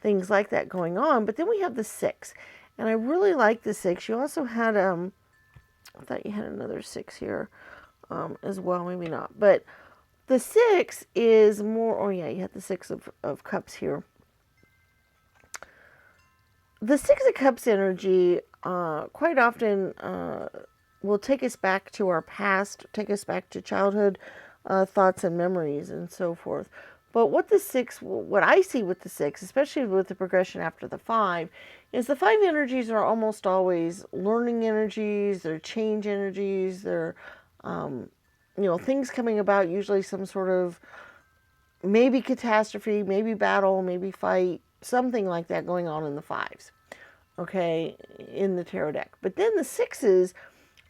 things like that going on. But then we have the 6. And I really like the 6. You also had, I thought you had another 6 here as well. Maybe not. But the 6 is more, oh yeah, you had the 6 of Cups here. The 6 of Cups energy quite often will take us back to our past, take us back to childhood thoughts and memories and so forth. But what I see with the 6, especially with the progression after the 5, is the 5 energies are almost always learning energies, they're change energies, they're, things coming about, usually some sort of maybe catastrophe, maybe battle, maybe fight, something like that going on in the 5s, okay, in the tarot deck. But then the 6s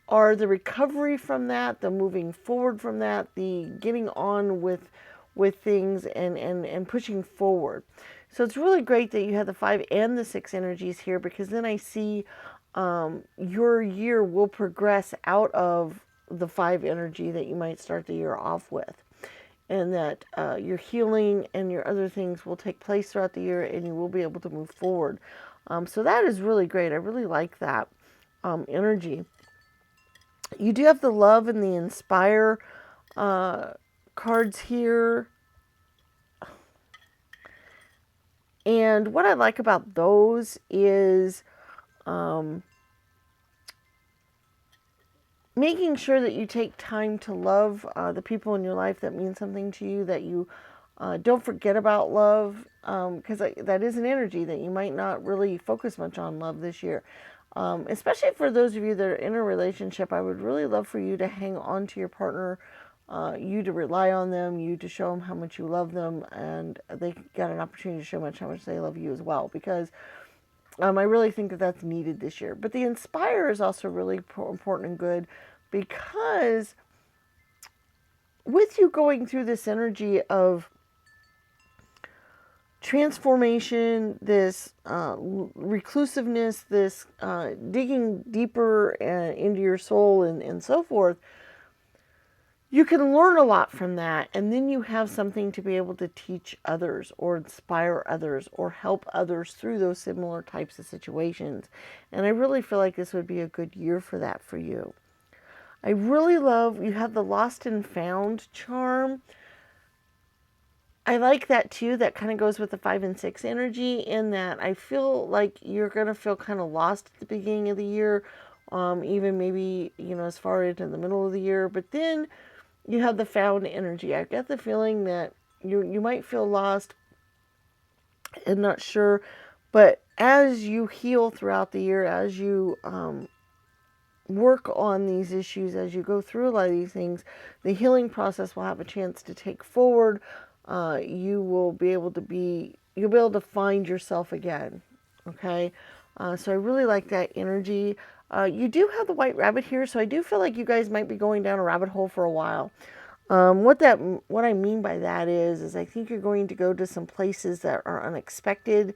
are the recovery from that, the moving forward from that, the getting on with things and pushing forward. So it's really great that you have the 5 and the 6 energies here, because then I see your year will progress out of the 5 energy that you might start the year off with. And that your healing and your other things will take place throughout the year, and you will be able to move forward. So that is really great. I really like that energy. You do have the Love and the Inspire cards here. And what I like about those is making sure that you take time to love the people in your life that mean something to you, that you don't forget about love, because that is an energy that you might not really focus much on love this year. Especially for those of you that are in a relationship, I would really love for you to hang on to your partner, you to rely on them, you to show them how much you love them, and they got an opportunity to show how much they love you as well, because I really think that that's needed this year. But the Inspire is also really important and good, because with you going through this energy of transformation, this reclusiveness, this digging deeper into your soul and so forth, you can learn a lot from that, and then you have something to be able to teach others or inspire others or help others through those similar types of situations. And I really feel like this would be a good year for that for you. I really love, you have the lost and found charm. I like that too. That kind of goes with the 5 and 6 energy, in that I feel like you're going to feel kind of lost at the beginning of the year, even maybe, as far into the middle of the year. But then you have the found energy. I get the feeling that you might feel lost and not sure, but as you heal throughout the year, as you work on these issues, as you go through a lot of these things, the healing process will have a chance to take forward. You'll be able to find yourself again. Okay. So I really like that energy. You do have the white rabbit here, so I do feel like you guys might be going down a rabbit hole for a while. What I mean by that is I think you're going to go to some places that are unexpected,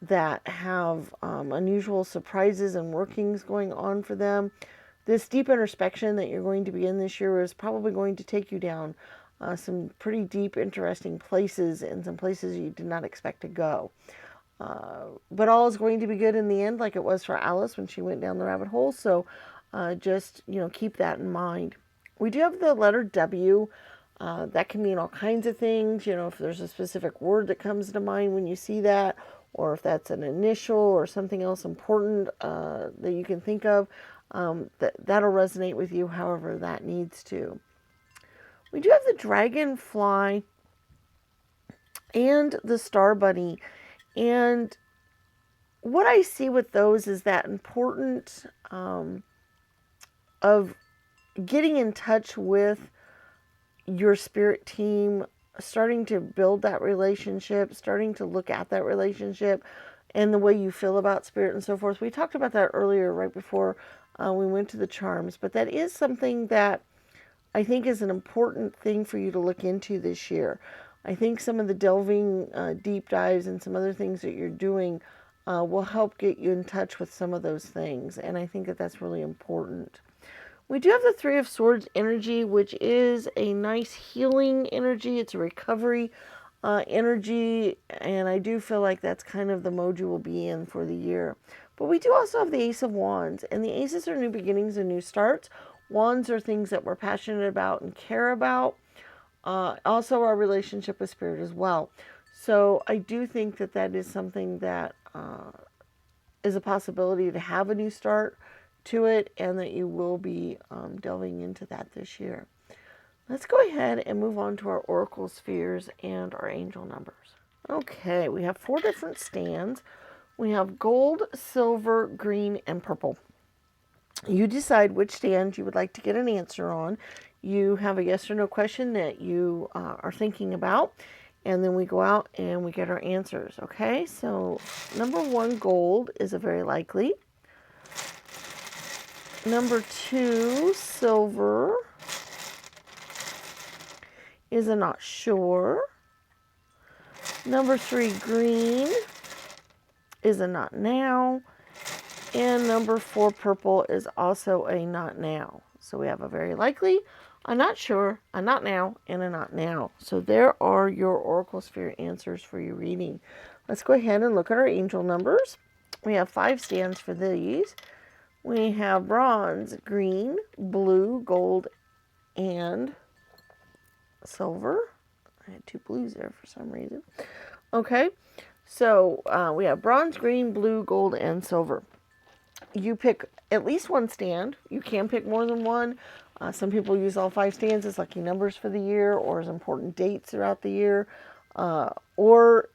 that have unusual surprises and workings going on for them. This deep introspection that you're going to be in this year is probably going to take you down some pretty deep, interesting places, and some places you did not expect to go. But all is going to be good in the end, like it was for Alice when she went down the rabbit hole. So just, keep that in mind. We do have the letter W. That can mean all kinds of things. If there's a specific word that comes to mind when you see that, or if that's an initial or something else important that you can think of, that'll resonate with you however that needs to. We do have the dragonfly and the star bunny. And what I see with those is that important of getting in touch with your spirit team, starting to build that relationship, starting to look at that relationship and the way you feel about spirit and so forth. We talked about that earlier, right before we went to the charms, but that is something that I think is an important thing for you to look into this year. I think some of the delving deep dives and some other things that you're doing will help get you in touch with some of those things, and I think that that's really important. We do have the Three of Swords energy, which is a nice healing energy. It's a recovery energy, and I do feel like that's kind of the mode you will be in for the year. But we do also have the Ace of Wands, and the Aces are new beginnings and new starts. Wands are things that we're passionate about and care about. Also our relationship with spirit as well. So I do think that that is something that is a possibility to have a new start to it, and that you will be delving into that this year. Let's go ahead and move on to our oracle spheres and our angel numbers. Okay, we have 4 different stands. We have gold, silver, green, and purple. You decide which stand you would like to get an answer on. You have a yes or no question that you are thinking about, and then we go out and we get our answers. Okay, so number 1, gold, is a very likely. Number 2, silver, is a not sure. Number 3, green, is a not now. And number 4, purple, is also a not now. So we have a very likely, a not sure, a not now, and a not now. So there are your oracle sphere answers for your reading. Let's go ahead and look at our angel numbers. We have 5 stands for these. We have bronze, green, blue, gold, and silver. I had 2 blues there for some reason. Okay, so we have bronze, green, blue, gold, and silver. You pick at least 1 stand. You can pick more than one. Some people use all 5 stands as lucky numbers for the year, or as important dates throughout the year. Or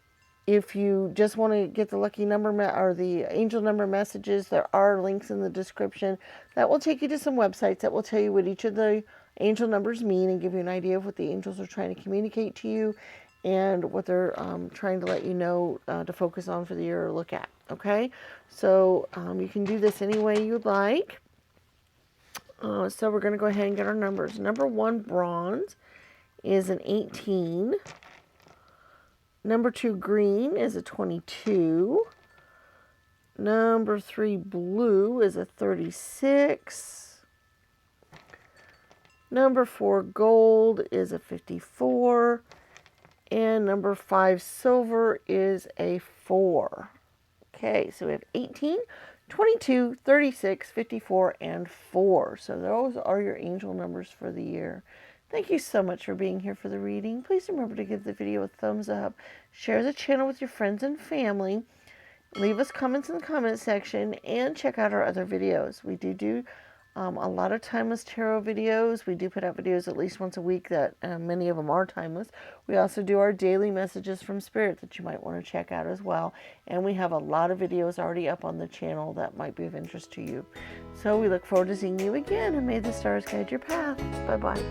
if you just want to get the lucky number or the angel number messages, there are links in the description that will take you to some websites that will tell you what each of the angel numbers mean and give you an idea of what the angels are trying to communicate to you and what they're trying to let you know to focus on for the year or look at. Okay, so you can do this any way you'd like. So we're going to go ahead and get our numbers. Number 1, bronze, is an 18. Number 2, green, is a 22. Number 3, blue, is a 36. Number 4, gold, is a 54. And number 5, silver, is a 4. Okay, so we have 18, 22, 36, 54, and 4. So those are your angel numbers for the year. Thank you so much for being here for the reading. Please remember to give the video a thumbs up, share the channel with your friends and family, leave us comments in the comment section, and check out our other videos. We do a lot of timeless tarot videos. We do put out videos at least once a week that many of them are timeless. We also do our daily messages from Spirit that you might want to check out as well. And we have a lot of videos already up on the channel that might be of interest to you. So we look forward to seeing you again, and may the stars guide your path. Bye-bye.